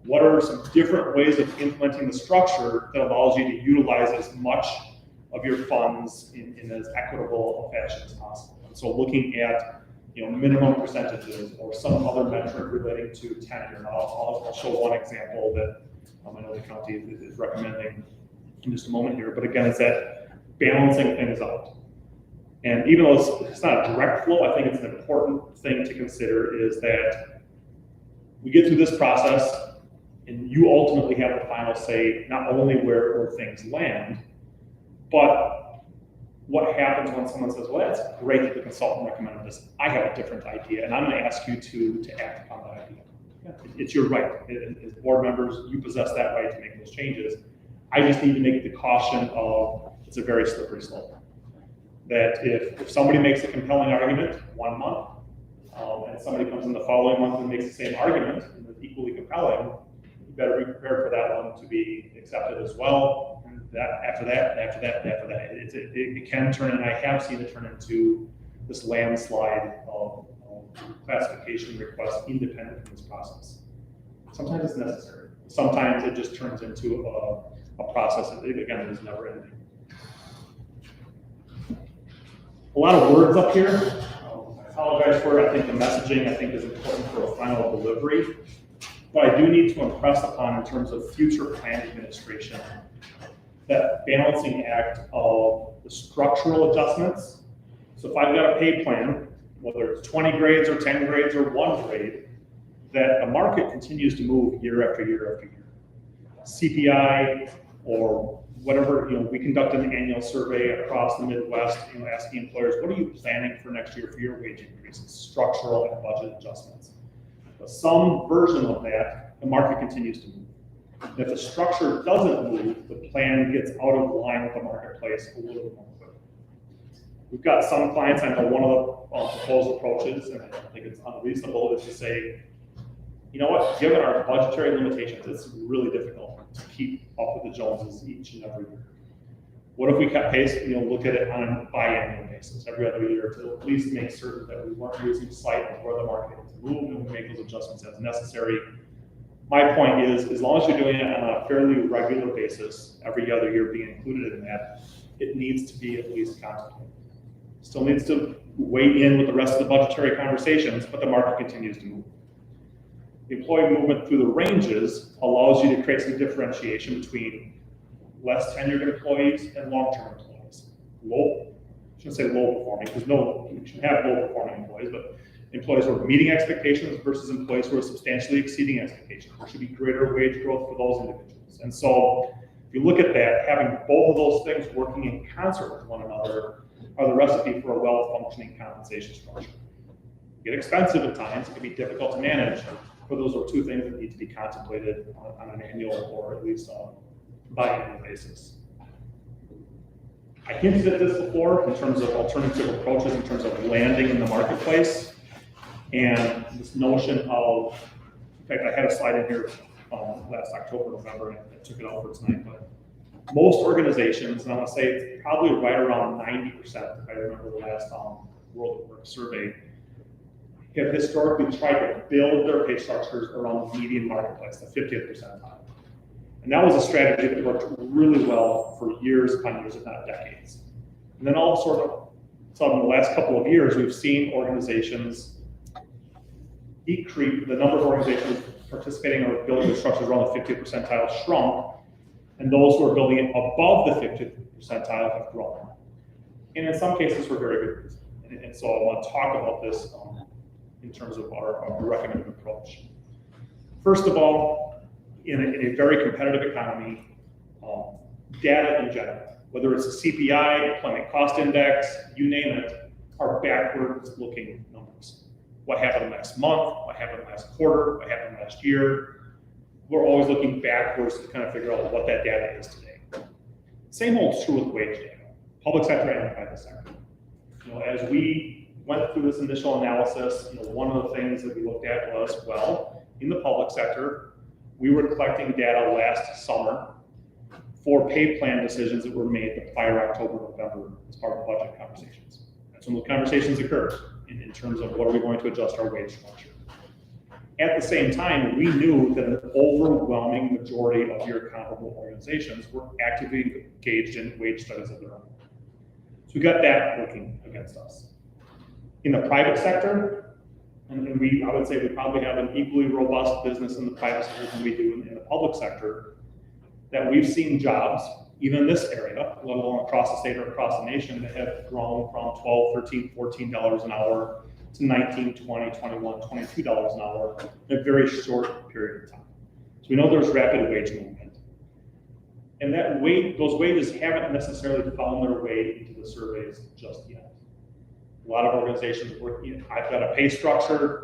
What are some different ways of implementing the structure that allows you to utilize as much of your funds in as equitable a fashion as possible? And so looking at minimum percentages or some other metric relating to tenure. And I'll show one example that I know the county is recommending in just a moment here, but again, it's that balancing things out. And even though it's not a direct flow, I think it's an important thing to consider is that we get through this process and you ultimately have the final say, not only where things land, but what happens when someone says, well, that's great that the consultant recommended this. I have a different idea, and I'm going to ask you to act upon that idea. It's your right. As board members, you possess that right to make those changes. I just need to make the caution of it's a very slippery slope. That if somebody makes a compelling argument 1 month, and somebody comes in the following month and makes the same argument and is equally compelling, you better be prepared for that one to be accepted as well. And that after that, it can turn, and I have seen it turn into this landslide of classification requests independent from this process. Sometimes it's necessary. Sometimes it just turns into a process that, again, is never ending. A lot of words up here. I apologize for it. I think the messaging, is important for a final delivery. But I do need to impress upon, in terms of future plan administration, that balancing act of the structural adjustments. So if I've got a pay plan, whether it's 20 grades or 10 grades or 1 grade, that the market continues to move year after year after year. CPI or whatever, we conduct an annual survey across the Midwest, asking employers, what are you planning for next year for your wage increases, structural and budget adjustments? But some version of that, the market continues to move. And if the structure doesn't move, the plan gets out of line with the marketplace a little bit more quickly. We've got some clients, I know one of the proposed approaches, and I don't think it's unreasonable, is to say, you know what, given our budgetary limitations, it's really difficult to keep up with the Joneses each and every year. What if we kept pace, look at it on a biannual basis, every other year, to at least make certain that we weren't losing sight of where the market is moving, and we make those adjustments as necessary. My point is, as long as you're doing it on a fairly regular basis, every other year being included in that, it needs to be at least contemplated. Still needs to weigh in with the rest of the budgetary conversations, but the market continues to move. The employee movement through the ranges allows you to create some differentiation between less tenured employees and long-term employees. I shouldn't say low performing, because you should have low performing employees, but employees who are meeting expectations versus employees who are substantially exceeding expectations. There should be greater wage growth for those individuals. And so if you look at that, having both of those things working in concert with one another are the recipe for a well-functioning compensation structure. Get expensive at times, it can be difficult to manage, but those are two things that need to be contemplated on an annual or at least biannual basis. I hinted at this before in terms of alternative approaches, in terms of landing in the marketplace, and this notion of, in fact, I had a slide in here last October, November, and I took it out for tonight, but most organizations, and I want to say it's probably right around 90%, if I remember the last World at Work survey, have historically tried to build their pay structures around the median marketplace, the 50th percentile. And that was a strategy that worked really well for years upon years, if not decades. And then all of a sudden, the last couple of years, we've seen organizations decrease, the number of organizations participating or building the structures around the 50th percentile shrunk, and those who are building it above the 50th percentile have grown. And in some cases, for very good reason. And so I want to talk about this in terms of our recommended approach. First of all, in a very competitive economy, data in general, whether it's a CPI, employment cost index, you name it, are backwards looking numbers. What happened last month, what happened last quarter, what happened last year. We're always looking backwards to kind of figure out what that data is today. Same holds true with wage data, public sector and private sector. As we went through this initial analysis, one of the things that we looked at was, well, in the public sector, we were collecting data last summer for pay plan decisions that were made the prior October, November as part of the budget conversations. That's when the conversations occurred in terms of what are we going to adjust our wage structure. At the same time, we knew that an overwhelming majority of your comparable organizations were actively engaged in wage studies of their own. So we got that working against us. In the private sector, and I would say we probably have an equally robust business in the private sector than we do in the public sector, that we've seen jobs, even in this area, let alone across the state or across the nation, that have grown from $12, $13, $14 an hour to $19, $20, $21, $22 an hour in a very short period of time. So we know there's rapid wage movement. And those wages haven't necessarily found their way into the surveys just yet. A lot of organizations I've got a pay structure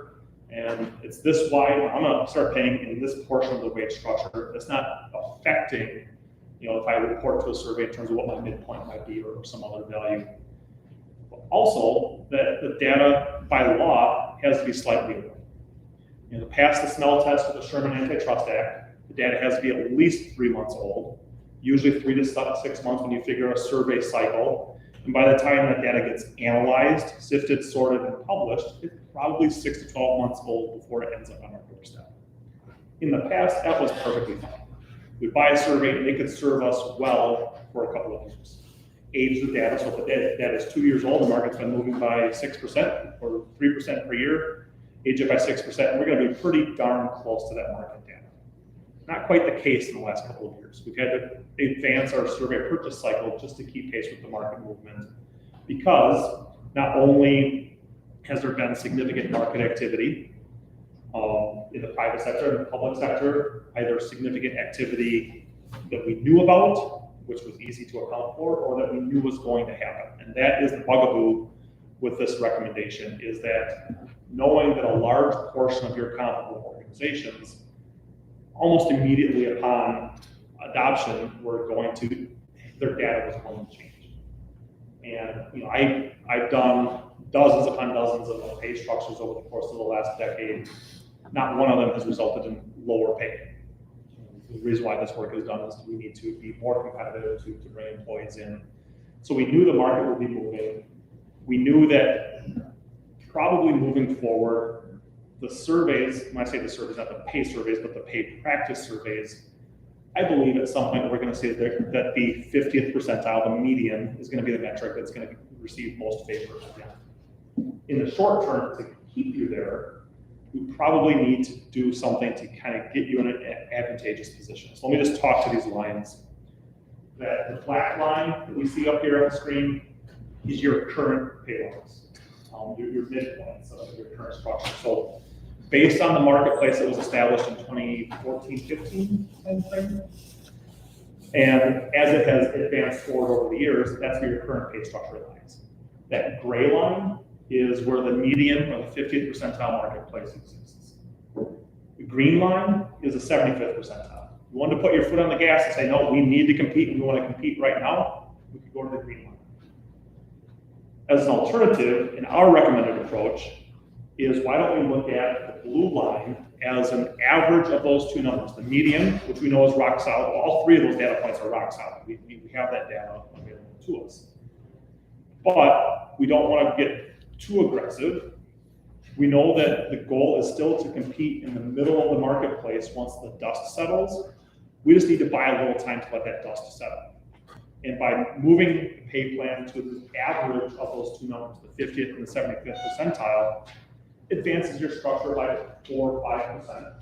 and it's this wide, I'm gonna start paying in this portion of the wage structure. It's not affecting, if I report to a survey in terms of what my midpoint might be or some other value. But also, that the data by law has to be slightly different. To pass the smell test with the Sherman Antitrust Act, the data has to be at least 3 months old, usually 3 to 6 months when you figure a survey cycle. And by the time that data gets analyzed, sifted, sorted, and published, it's probably 6 to 12 months old before it ends up on our doorstep. In the past, that was perfectly fine. We'd buy a survey and it could serve us well for a couple of years. Age the data, so if the data is 2 years old, the market's been moving by 6% or 3% per year, age it by 6%, and we're gonna be pretty darn close to that market data. Not quite the case in the last couple of years. We've had to advance our survey purchase cycle just to keep pace with the market movement, because not only has there been significant market activity in the private sector and the public sector, either significant activity that we knew about, which was easy to account for, or that we knew was going to happen. And that is the bugaboo with this recommendation, is that knowing that a large portion of your comparable organizations, almost immediately upon adoption, their data was going to change. And I've done dozens upon dozens of pay structures over the course of the last decade. Not one of them has resulted in lower pay. The reason why this work is done is we need to be more competitive to bring employees in. So we knew the market would be moving. We knew that probably moving forward, the surveys, when I say the surveys, not the pay surveys, but the pay practice surveys, I believe at some point we're going to say that the 50th percentile, the median, is going to be the metric that's going to receive most favor. In the short term, to keep you there, we probably need to do something to kind of get you in an advantageous position. So let me just talk to these lines. That the black line that we see up here on the screen is your current pay levels, your midpoints of your current structure. So based on the marketplace that was established in 2014-15 timeframe, and as it has advanced forward over the years, that's where your current pay structure lies. That gray line is where the median or the 50th percentile marketplace exists. The green line is the 75th percentile. You want to put your foot on the gas and say, no, we need to compete and we want to compete right now, we could go to the green line. As an alternative, in our recommended approach, is why don't we look at the blue line as an average of those two numbers, the median, which we know is rock solid. All three of those data points are rock solid. We have that data available to us. But we don't want to get too aggressive. We know that the goal is still to compete in the middle of the marketplace once the dust settles. We just need to buy a little time to let that dust settle. And by moving the pay plan to the average of those two numbers, the 50th and the 75th percentile, advances your structure by 4 or 5%.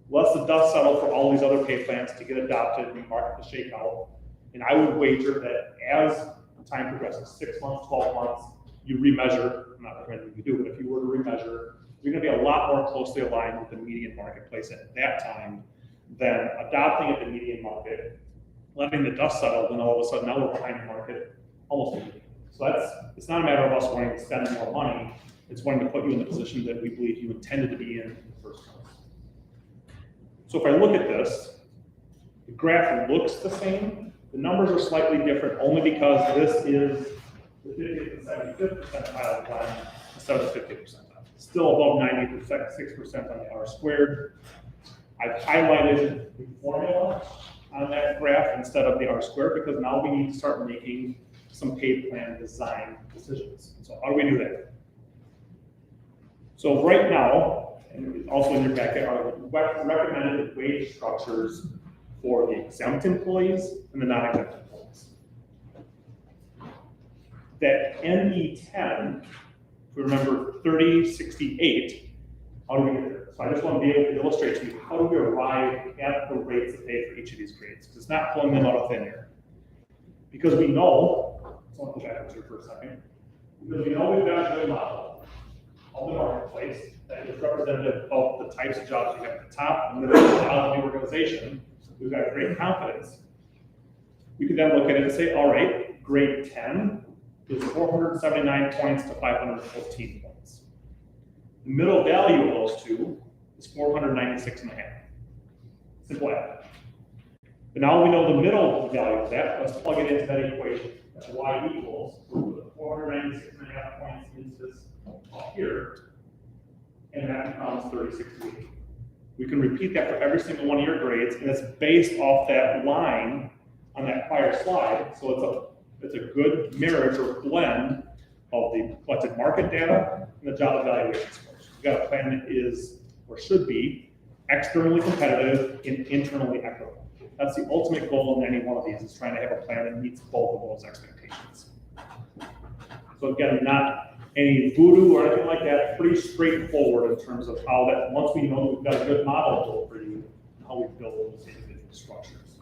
Lets the dust settle for all these other pay plans to get adopted and the market to shake out. And I would wager that as time progresses, 6 months, 12 months, you remeasure, I'm not recommending you do, but if you were to remeasure, you're gonna be a lot more closely aligned with the median marketplace at that time than adopting at the median market, letting the dust settle, then all of a sudden now we're behind the market almost immediately. So it's not a matter of us wanting to spend more money, it's wanting to put you in the position that we believe you intended to be in the first place. So if I look at this, the graph looks the same. The numbers are slightly different only because this is the 50th and 75th percentile blend instead of the 50th percentile. Still above 90%, 6% on the R squared. I've highlighted the formula on that graph instead of the R squared because now we need to start making some pay plan design decisions. So how do we do that? So right now, and also in your packet, are recommended wage structures for the exempt employees and the non-exempt employees. That NE10, if we remember 3068, how do we get there? So I just want to be able to illustrate to you how do we arrive at the rates of pay for each of these grades, because it's not pulling them out of thin air. Because we know, so I'll go backwards here for a second, because we know we've got a good model of the marketplace that is representative of the types of jobs we have at the top and the middle of the organization. We've got great confidence. We could then look at it and say, all right, grade 10 is 479 points to 515 points. The middle value of those two is 496.5. Simple add. But now we know the middle value of that. Let's plug it into that equation. That's y equals 496.5 points into this up here, and that becomes 3068. We can repeat that for every single one of your grades, and it's based off that line on that prior slide. So it's a good marriage or blend of the collected market data and the job evaluation scores. We've got a plan that is, or should be, externally competitive and internally equitable. That's the ultimate goal in any one of these, is trying to have a plan that meets both of those expectations. So again, not any voodoo or anything like that, pretty straightforward in terms of how that, once we know we've got a good model built for you, how we build those individual structures.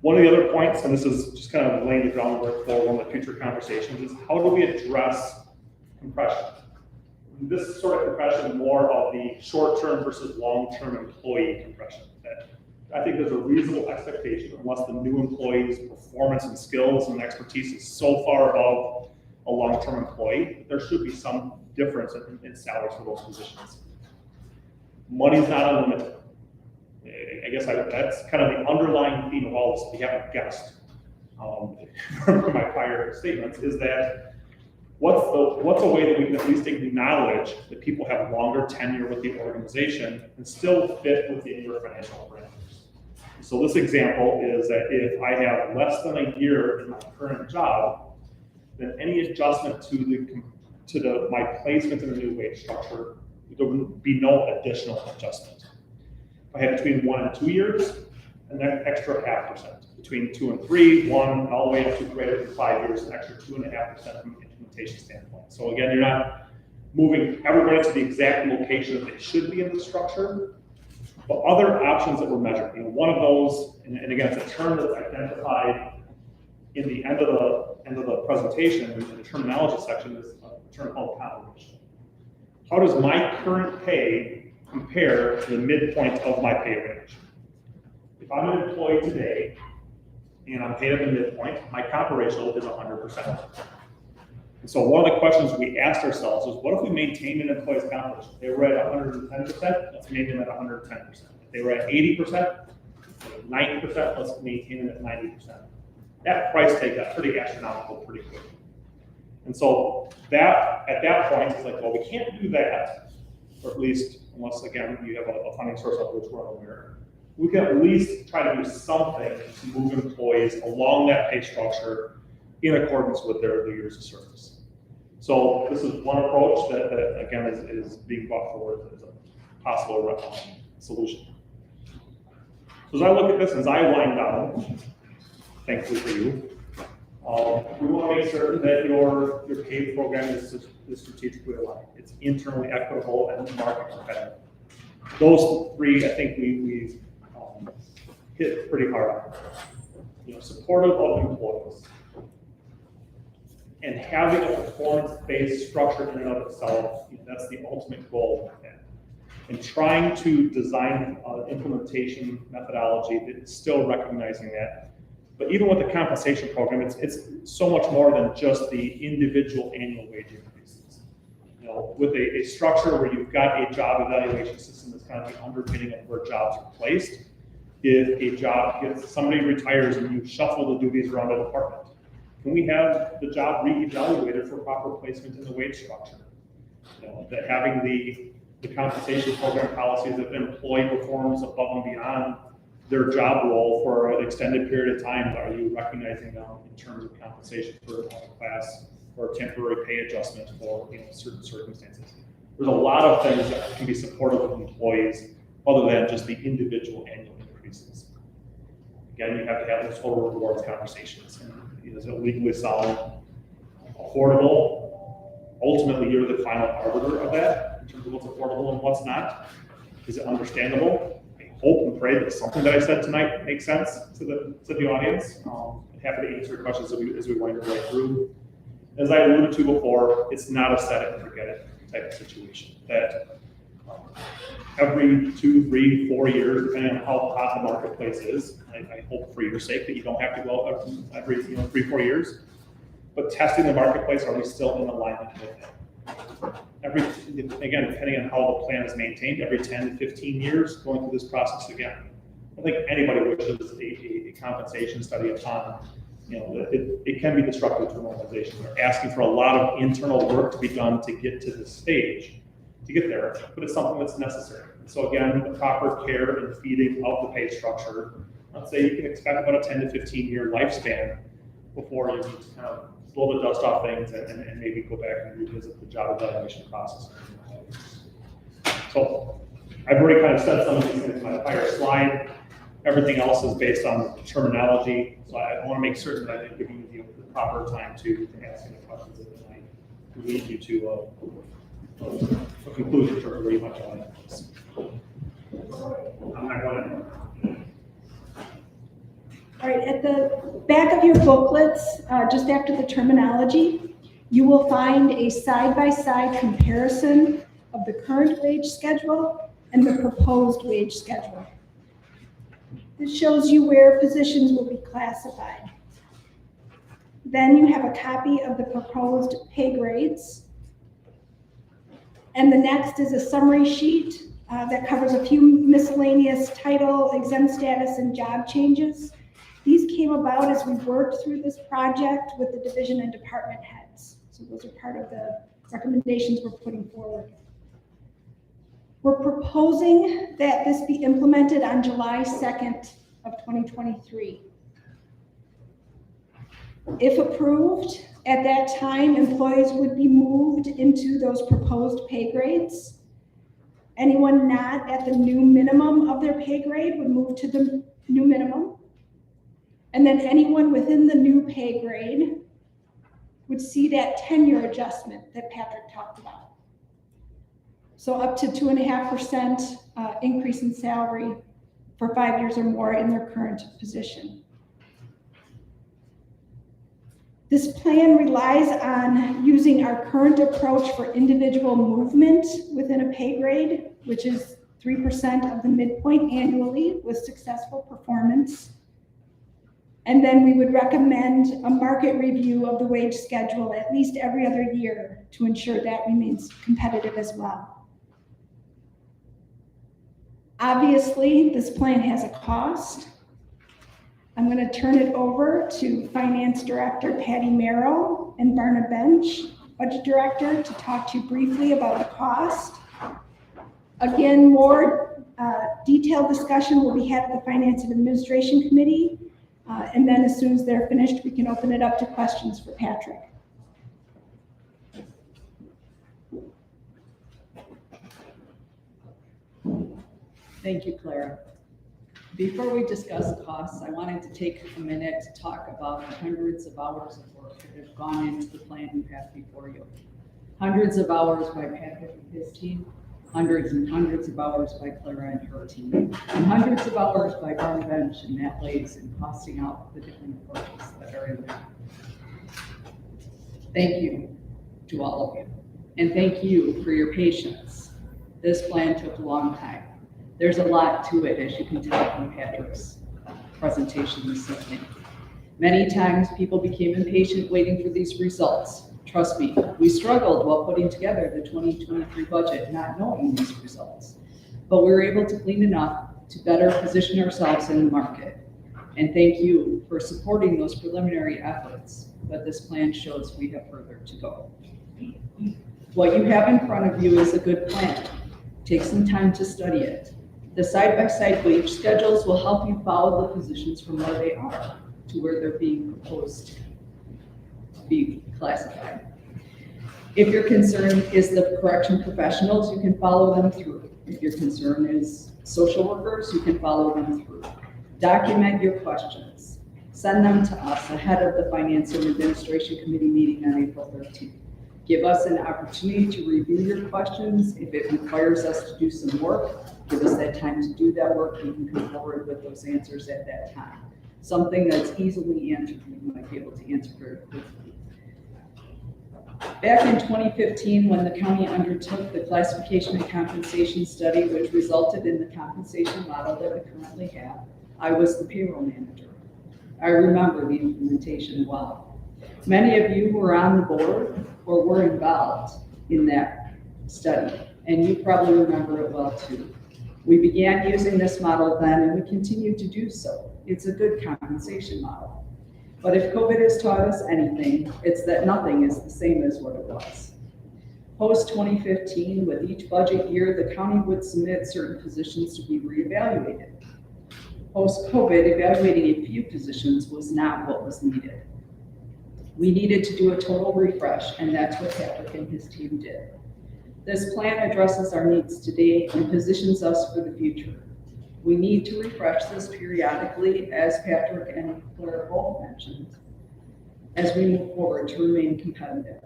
One of the other points, and this is just kind of laying the groundwork for one of the future conversations, is how do we address compression? This sort of compression, more of the short-term versus long-term employee compression. That I think there's a reasonable expectation, unless the new employee's performance and skills and expertise is so far above a long-term employee, there should be some difference in salaries for those positions. Money's not unlimited. I guess that's kind of the underlying theme of all this, if you haven't guessed from my prior statements, is that what's a way that we can at least acknowledge that people have longer tenure with the organization and still fit within your financial parameters. So this example is that if I have less than a year in my current job, then any adjustment to my placement in the new wage structure, there would be no additional adjustment. If I have between 1 and 2 years, and then extra 0.5%. Between 2 and 3, 1, and all the way up to greater than 5 years, an extra 2.5% from an implementation standpoint. So again, you're not moving everybody to the exact location that they should be in the structure, but other options that were measured. One of those, and again, it's a term that's identified in the end of the presentation, in the terminology section, is a term called compensation. How does my current pay compare to the midpoint of my pay range? If I'm an employee today and I'm paid at the midpoint, my comp ratio is 100%. And so one of the questions we asked ourselves is, what if we maintained an employee's comp ratio? They were at 110%, let's maintain them at 110%. If they were at 80%, 90%, let's maintain them at 90%. That price tag got pretty astronomical pretty quickly. And so that, at that point, it's like, well, we can't do that, or at least, unless, again, you have a funding source of which we're unaware. We can at least try to do something to move employees along that pay structure in accordance with their years of service. So this is one approach that again, is being brought forward as a possible solution. So as I look at this, as I wind down, thankfully for you, we want to make certain that your pay program is strategically aligned. It's internally equitable and market competitive. Those three, I think we've hit pretty hard on. Supportive of employees. And having a performance-based structure in and of itself, that's the ultimate goal of that. And trying to design an implementation methodology that is still recognizing that. But even with the compensation program, it's so much more than just the individual annual wage increases. With a structure where you've got a job evaluation system that's kind of the underpinning of where jobs are placed, if somebody retires and you shuffle the duties around the department, can we have the job reevaluated for proper placement in the wage structure? That having the compensation program policies, if an employee performs above and beyond their job role for an extended period of time, are you recognizing them in terms of compensation for a class or a temporary pay adjustment for certain circumstances? There's a lot of things that can be supported with employees other than just the individual annual increases. Again, you have to have those total rewards conversations. Is it legally sound, affordable? Ultimately, you're the final arbiter of that in terms of what's affordable and what's not. Is it understandable? I hope and pray that something that I said tonight makes sense to the audience. I'm happy to answer questions as we wind our way through. As I alluded to before, it's not a set it and forget it type of situation. That every 2, 3, 4 years, depending on how hot the marketplace is, I hope for your sake that you don't have to go every 3, 4 years. But testing the marketplace, are we still in alignment with it? Again, depending on how the plan is maintained, every 10 to 15 years, going through this process again. I don't think anybody wishes a compensation study upon, it can be disruptive to an organization. They're asking for a lot of internal work to be done to get to this stage, to get there, but it's something that's necessary. So again, the proper care and feeding of the pay structure, let's say you can expect about a 10 to 15 year lifespan before you need to kind of blow the dust off things and maybe go back and revisit the job evaluation process. So I've already kind of said some of these things in my prior slide. Everything else is based on terminology. So I want to make certain that I'm giving you the proper time to ask any questions that might lead you to a conclusion for where you might go. I'm not going to. All right, at the back of your booklets, just after the terminology, you will find a side-by-side comparison of the current wage schedule and the proposed wage schedule. This shows you where positions will be classified. Then you have a copy of the proposed pay grades. And the next is a summary sheet that covers a few miscellaneous title, exempt status, and job changes. These came about as we worked through this project with the division and department heads. So those are part of the recommendations we're putting forward. We're proposing that this be implemented on July 2nd of 2023. If approved, at that time, employees would be moved into those proposed pay grades. Anyone not at the new minimum of their pay grade would move to the new minimum. And then anyone within the new pay grade would see that tenure adjustment that Patrick talked about. So up to 2.5% increase in salary for 5 years or more in their current position. This plan relies on using our current approach for individual movement within a pay grade, which is 3% of the midpoint annually with successful performance. And then we would recommend a market review of the wage schedule at least every other year to ensure that remains competitive as well. Obviously, this plan has a cost. I'm going to turn it over to Finance Director Patty Merrill and Barna Bench, Budget Director, to talk to you briefly about the cost. Again, more detailed discussion will be had at the Finance and Administration Committee. And then as soon as they're finished, we can open it up to questions for Patrick. Thank you, Clara. Before we discuss costs, I wanted to take a minute to talk about the hundreds of hours of work that have gone into the plan you have before you. Hundreds of hours by Patrick and his team, hundreds and hundreds of hours by Clara and her team, and hundreds of hours by Barna Bench and Matt Lays in costing out the different approaches that are in there. Thank you to all of you. And thank you for your patience. This plan took a long time. There's a lot to it, as you can tell from Patrick's presentation this evening. Many times people became impatient waiting for these results. Trust me, we struggled while putting together the 2023 budget, not knowing these results. But we were able to glean enough to better position ourselves in the market. And thank you for supporting those preliminary efforts, but this plan shows we have further to go. What you have in front of you is a good plan. Take some time to study it. The side-by-side wage schedules will help you follow the positions from where they are to where they're being proposed to be classified. If your concern is the correction professionals, you can follow them through. If your concern is social workers, you can follow them through. Document your questions. Send them to us ahead of the Finance and Administration Committee meeting on April 13th. Give us an opportunity to review your questions. If it requires us to do some work, give us that time to do that work. We can come forward with those answers at that time. Something that's easily answered, we might be able to answer very quickly. Back in 2015, when the county undertook the classification and compensation study, which resulted in the compensation model that we currently have, I was the payroll manager. I remember the implementation well. Many of you were on the board or were involved in that study, and you probably remember it well too. We began using this model then, and we continue to do so. It's a good compensation model. But if COVID has taught us anything, it's that nothing is the same as what it was. Post 2015, with each budget year, the county would submit certain positions to be reevaluated. Post-COVID, evaluating a few positions was not what was needed. We needed to do a total refresh, and that's what Patrick and his team did. This plan addresses our needs today and positions us for the future. We need to refresh this periodically, as Patrick and Claire both mentioned, as we move forward to remain competitive.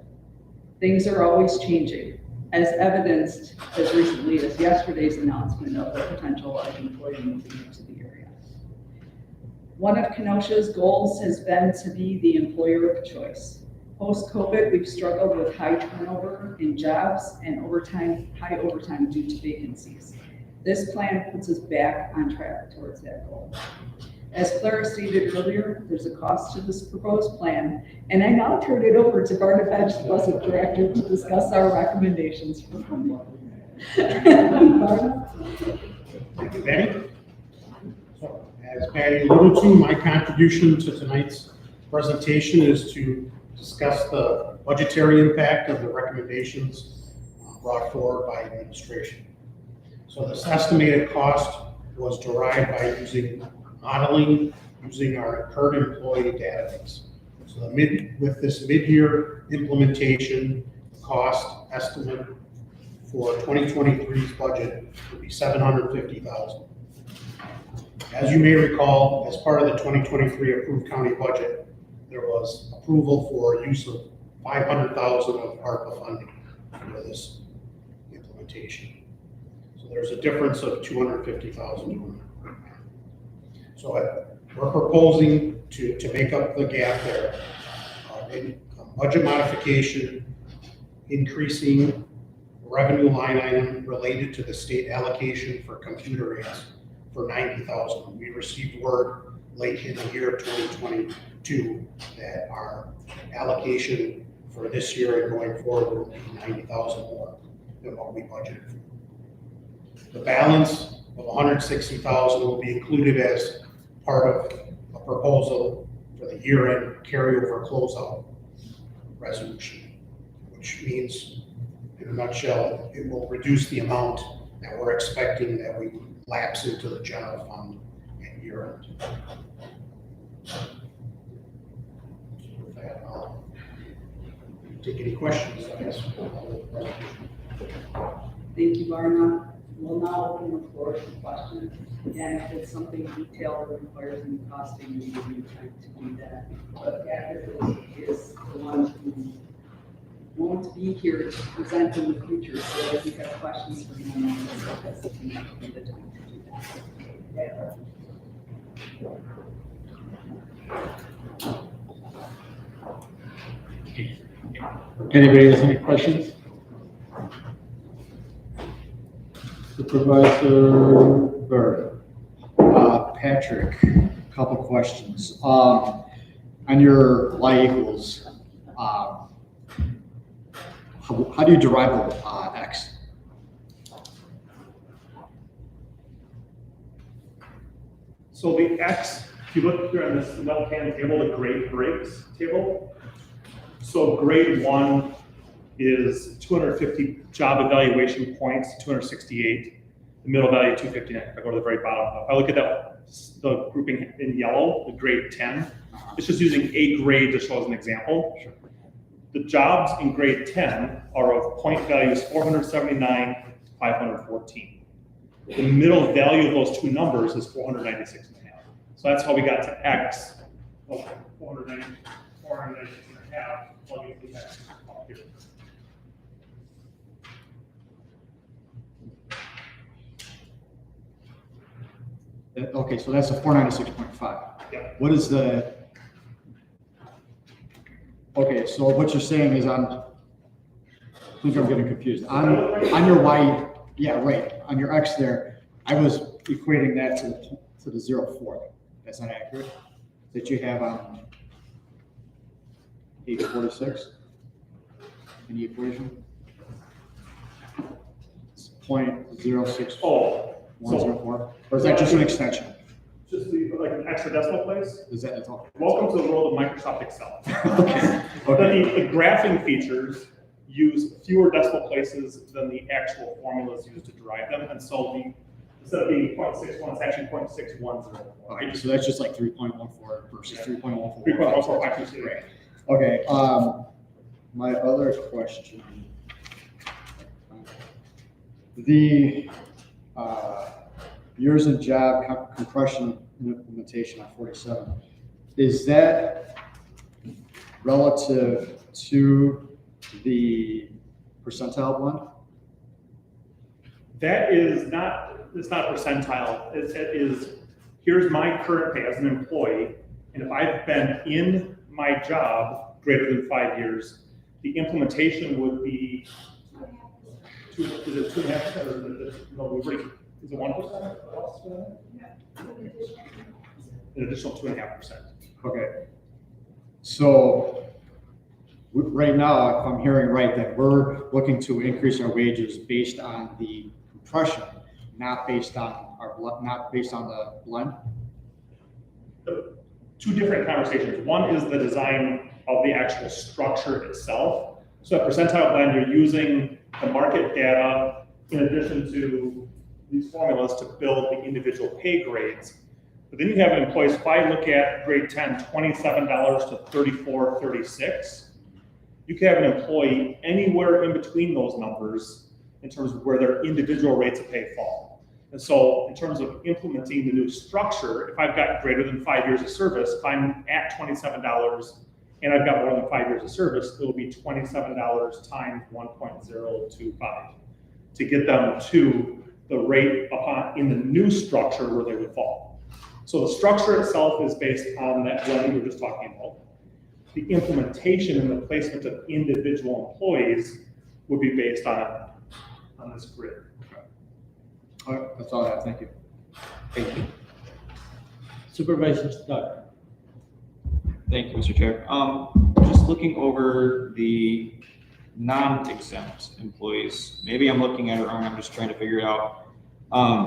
Things are always changing, as evidenced as recently as yesterday's announcement of the potential of employee moving into the area. One of Kenosha's goals has been to be the employer of choice. Post-COVID, we've struggled with high turnover in jobs and high overtime due to vacancies. This plan puts us back on track towards that goal. As Clara stated earlier, there's a cost to this proposed plan, and I now turn it over to Barnett Bench, the Budget Director, to discuss our recommendations for funding. Thank you, Patty. So, as Patty alluded to, my contribution to tonight's presentation is to discuss the budgetary impact of the recommendations brought forward by administration. So this estimated cost was derived by using modeling, using our current employee database. So with this mid-year implementation, cost estimate for 2023's budget would be $750,000. As you may recall, as part of the 2023 approved county budget, there was approval for use of $500,000 of ARPA funding for this implementation. So there's a difference of $250,000. So we're proposing to make up the gap there. In budget modification, increasing revenue line item related to the state allocation for computer aids for $90,000. We received word late in the year 2022 that our allocation for this year and going forward will be $90,000 more than what we budgeted for. The balance of $160,000 will be included as part of a proposal for the year-end carryover closeout resolution, which means, in a nutshell, it will reduce the amount that we're expecting that we lapse into the general fund at year-end. With that, I'll take any questions, I guess. Thank you, Barna. We'll now open the floor to questions. Again, if it's something detailed that requires any costing, we will need time to do that. But Patrick is the one who won't be here to present in the future, so if you have questions for him, that's the time to do that. Anybody has any questions? Supervisor Bird. Patrick, a couple questions. On your Y equals, how do you derive X? So the X, if you look here on this left-hand table, the grade breaks table. So grade 1 is 250 job evaluation points, 268. The middle value, 259. If I go to the very bottom, if I look at that, the grouping in yellow, the grade 10, it's just using a grade to show as an example. The jobs in grade 10 are of point values 479 to 514. The middle value of those two numbers is 496 and a half. So that's how we got to X of 496 and a half. Plug in the X up here. Okay, so that's a 496.5. Yeah. What is the, okay, so what you're saying is I think I'm getting confused. On your Y, yeah, right, on your X there, I was equating that to the 0.4. That's not accurate. That you have on page 46 in the equation. It's 0.06. Oh, 104, or is that just an extension? just like an extra decimal place. Is that, that's all? Welcome to the world of Microsoft Excel. Okay, But okay, the graphing features use fewer decimal places than the actual formulas used to derive them, and so instead of being 0.61, it's actually 0.6104. okay, so that's just like 3.14 versus 3.14. 3.14. Right. Okay, my other question. The years in job compression and implementation on 47, is that relative to the percentile blend? That is not, it's not a percentile. It is, here's my current pay as an employee, and if I've been in my job greater than 5 years, the implementation would be, is it 2.5%, or is it, no, is it 1%? An additional 2.5%. Okay. So right now, if I'm hearing right, that we're looking to increase our wages based on the compression, not based on not based on the blend? Two different conversations. One is the design of the actual structure itself. So at percentile blend, you're using the market data in addition to these formulas to build the individual pay grades. But then you have employees, if I look at grade 10, $27 to $34.36, you can have an employee anywhere in between those numbers in terms of where their individual rates of pay fall. And so in terms of implementing the new structure, if I've got greater than 5 years of service, if I'm at $27 and I've got more than 5 years of service, it'll be $27 times 1.025 to get them to the rate upon in the new structure where they would fall. So the structure itself is based on that blend we were just talking about. The implementation and the placement of individual employees would be based on this grid. All right, that's all I have. Thank you. Thank you. Supervisor Stuck. Thank you, Mr. Chair. Just looking over the non-exempt employees, maybe I'm looking at it wrong, I'm just trying to figure it out.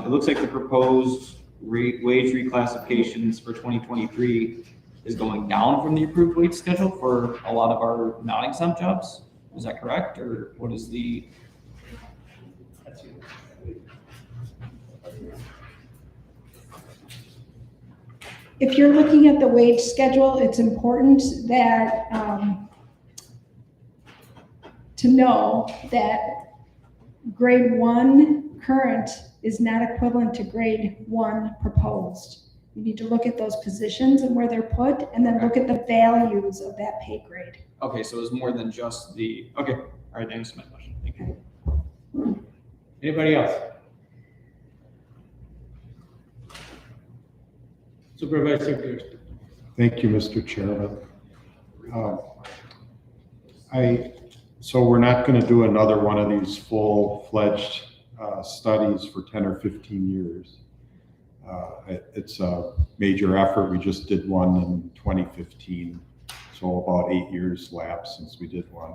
It looks like the proposed wage reclassifications for 2023 is going down from the approved wage schedule for a lot of our non-exempt jobs. Is that correct, or what is the? If you're looking at the wage schedule, it's important that, to know that grade 1 current is not equivalent to grade 1 proposed. You need to look at those positions and where they're put, and then look at the values of that pay grade. Okay, so it's more than just the, okay, all right, thanks for my question, thank you. Anybody else? Supervisor Pearson. Thank you, Mr. Chairman. So we're not going to do another one of these full-fledged studies for 10 or 15 years. It's a major effort. We just did one in 2015, so about 8 years lapsed since we did one.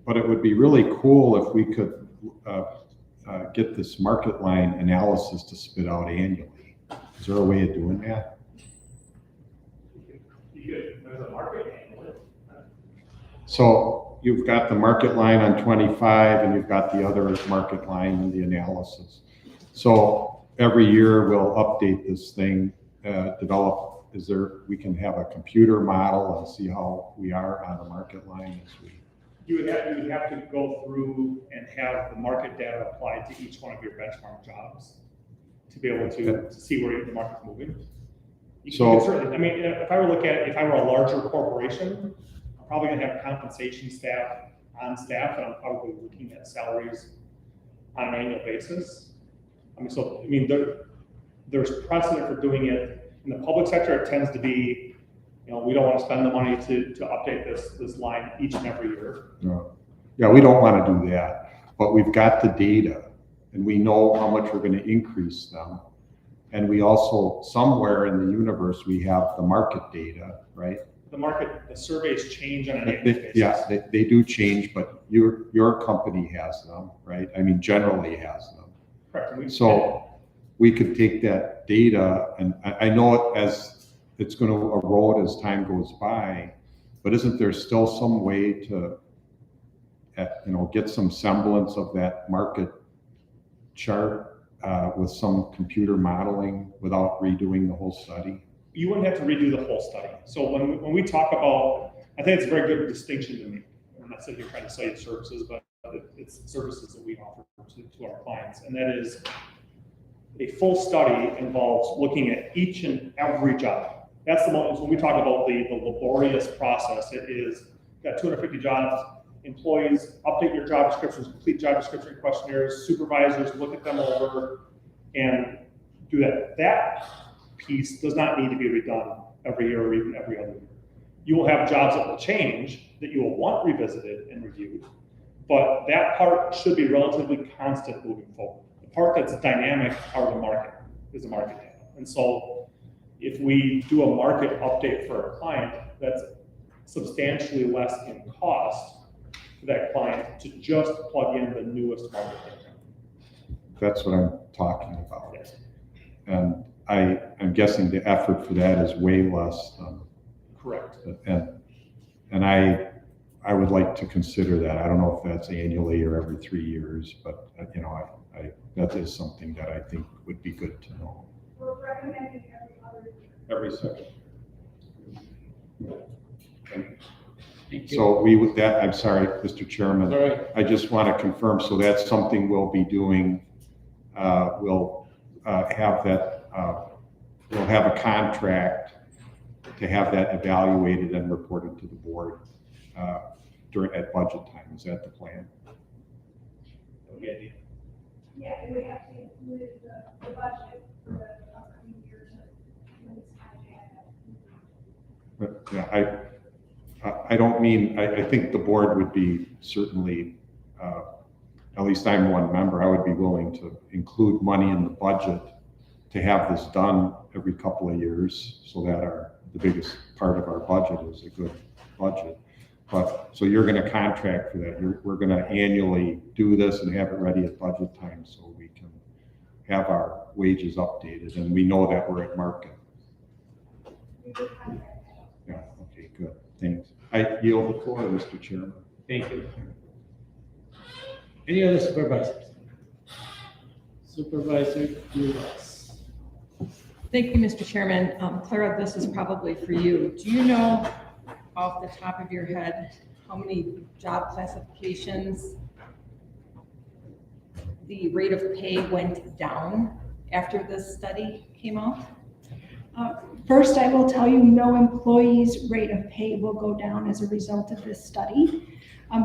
But it would be really cool if we could get this market line analysis to spit out annually. Is there a way of doing that? There's a market annually. So you've got the market line on 25 and you've got the other market line in the analysis. So every year we'll update this thing, we can have a computer model and see how we are on the market line as we. You would have to go through and have the market data applied to each one of your benchmark jobs to be able to see where the market's moving. You can certainly, I mean, if I were a larger corporation, I'm probably gonna have compensation staff on staff, and I'm probably looking at salaries on an annual basis. There's precedent for doing it. In the public sector, it tends to be, we don't want to spend the money to update this line each and every year. No. Yeah, we don't want to do that, but we've got the data and we know how much we're going to increase them. And we also, somewhere in the universe, we have the market data, right? The surveys change on an annual basis. Yeah, they do change, but your company has them, right? I mean, generally has them. Correct. So we could take that data, and I know it's going to erode as time goes by, but isn't there still some way to, get some semblance of that market chart with some computer modeling without redoing the whole study? You wouldn't have to redo the whole study. So when we talk about, I think it's a very good distinction to make. I'm not sitting here trying to sell you services, but it's services that we offer to our clients, and that is a full study involves looking at each and every job. That's the most, when we talk about the laborious process, it is got 250 jobs, employees update your job descriptions, complete job description questionnaires, supervisors look at them over and do that. That piece does not need to be redone every year or even every other year. You will have jobs that will change that you will want revisited and reviewed, but that part should be relatively constant moving forward. The part that's dynamic is the market data. And so if we do a market update for a client, that's substantially less in cost for that client to just plug in the newest market data. That's what I'm talking about. Yes. And I'm guessing the effort for that is way less than. Correct. And I would like to consider that. I don't know if that's annually or every 3 years, but that is something that I think would be good to know. We're recommending every other year. Every second. Thank you. So I'm sorry, Mr. Chairman. All right. I just want to confirm, so that's something we'll be doing. We'll have a contract to have that evaluated and reported to the board at budget time. Is that the plan? Okay. Yeah, and we have to include the budget for the upcoming years. But yeah, I don't mean, I think the board would be certainly, at least I'm one member, I would be willing to include money in the budget to have this done every couple of years so that the biggest part of our budget is a good budget. But so you're going to contract for that. We're going to annually do this and have it ready at budget time so we can have our wages updated and we know that we're at market. Yeah, okay, good. Thanks. I yield the floor, Mr. Chairman. Thank you. Any other supervisors? Supervisor Lewis. Thank you, Mr. Chairman. Clara, this is probably for you. Do you know off the top of your head how many job classifications the rate of pay went down after this study came out? First, I will tell you, no employee's rate of pay will go down as a result of this study.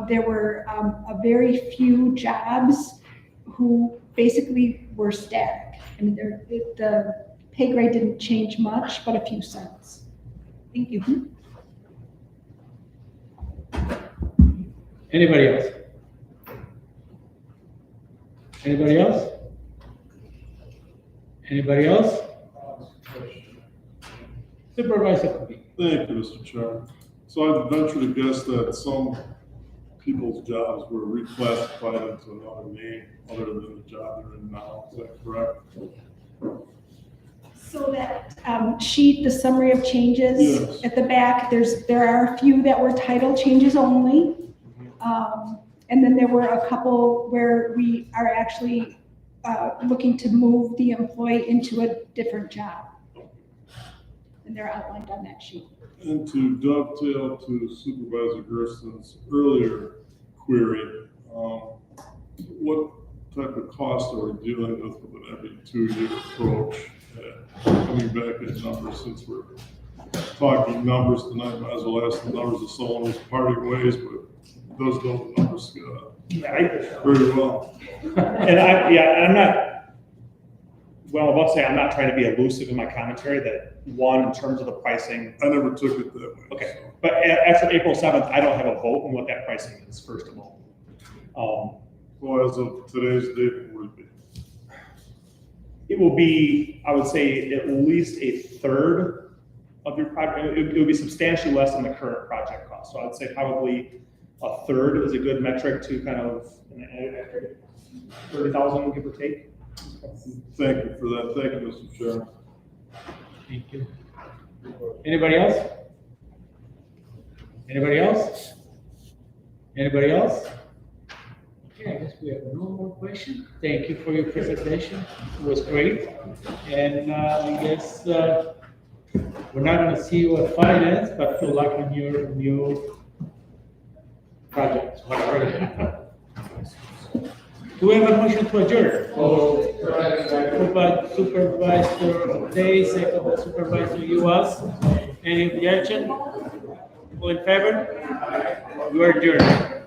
There were a very few jobs who basically were static. I mean, the pay grade didn't change much, but a few cents. Thank you. Anybody else? Anybody else? Anybody else? Supervisor Kubi. Thank you, Mr. Chairman. So I'd venture to guess that some people's jobs were reclassified into another name other than the job they're in now. Is that correct? So that sheet, the summary of changes Yes. at the back, there are a few that were title changes only. And then there were a couple where we are actually looking to move the employee into a different job. And they're outlined on that sheet. And to dovetail to Supervisor Gerson's earlier query, what type of cost are we dealing with an every 2-year approach? Coming back at numbers, since we're talking numbers tonight, might as well ask the numbers of someone who's parting ways, but does know the numbers very well. And I'm not, well, I will say I'm not trying to be elusive in my commentary that one, in terms of the pricing. I never took it that way. Okay, but after April 7th, I don't have a vote on what that pricing is, first of all. Well, as of today's date, it would be. It will be, I would say, at least a third of your project. It would be substantially less than the current project cost. So I would say probably a third is a good metric to kind of 30,000, give or take. Thank you for that. Thank you, Mr. Chairman. Thank you. Anybody else? Anybody else? Anybody else? Okay, I guess we have no more questions. Thank you for your presentation. It was great. And I guess we're not going to see you at finance, but good luck on your new projects, whatever. Do we have a motion to adjourn? Supervisor Day, second by Supervisor Uas. Any objection? All in favor? We are adjourned.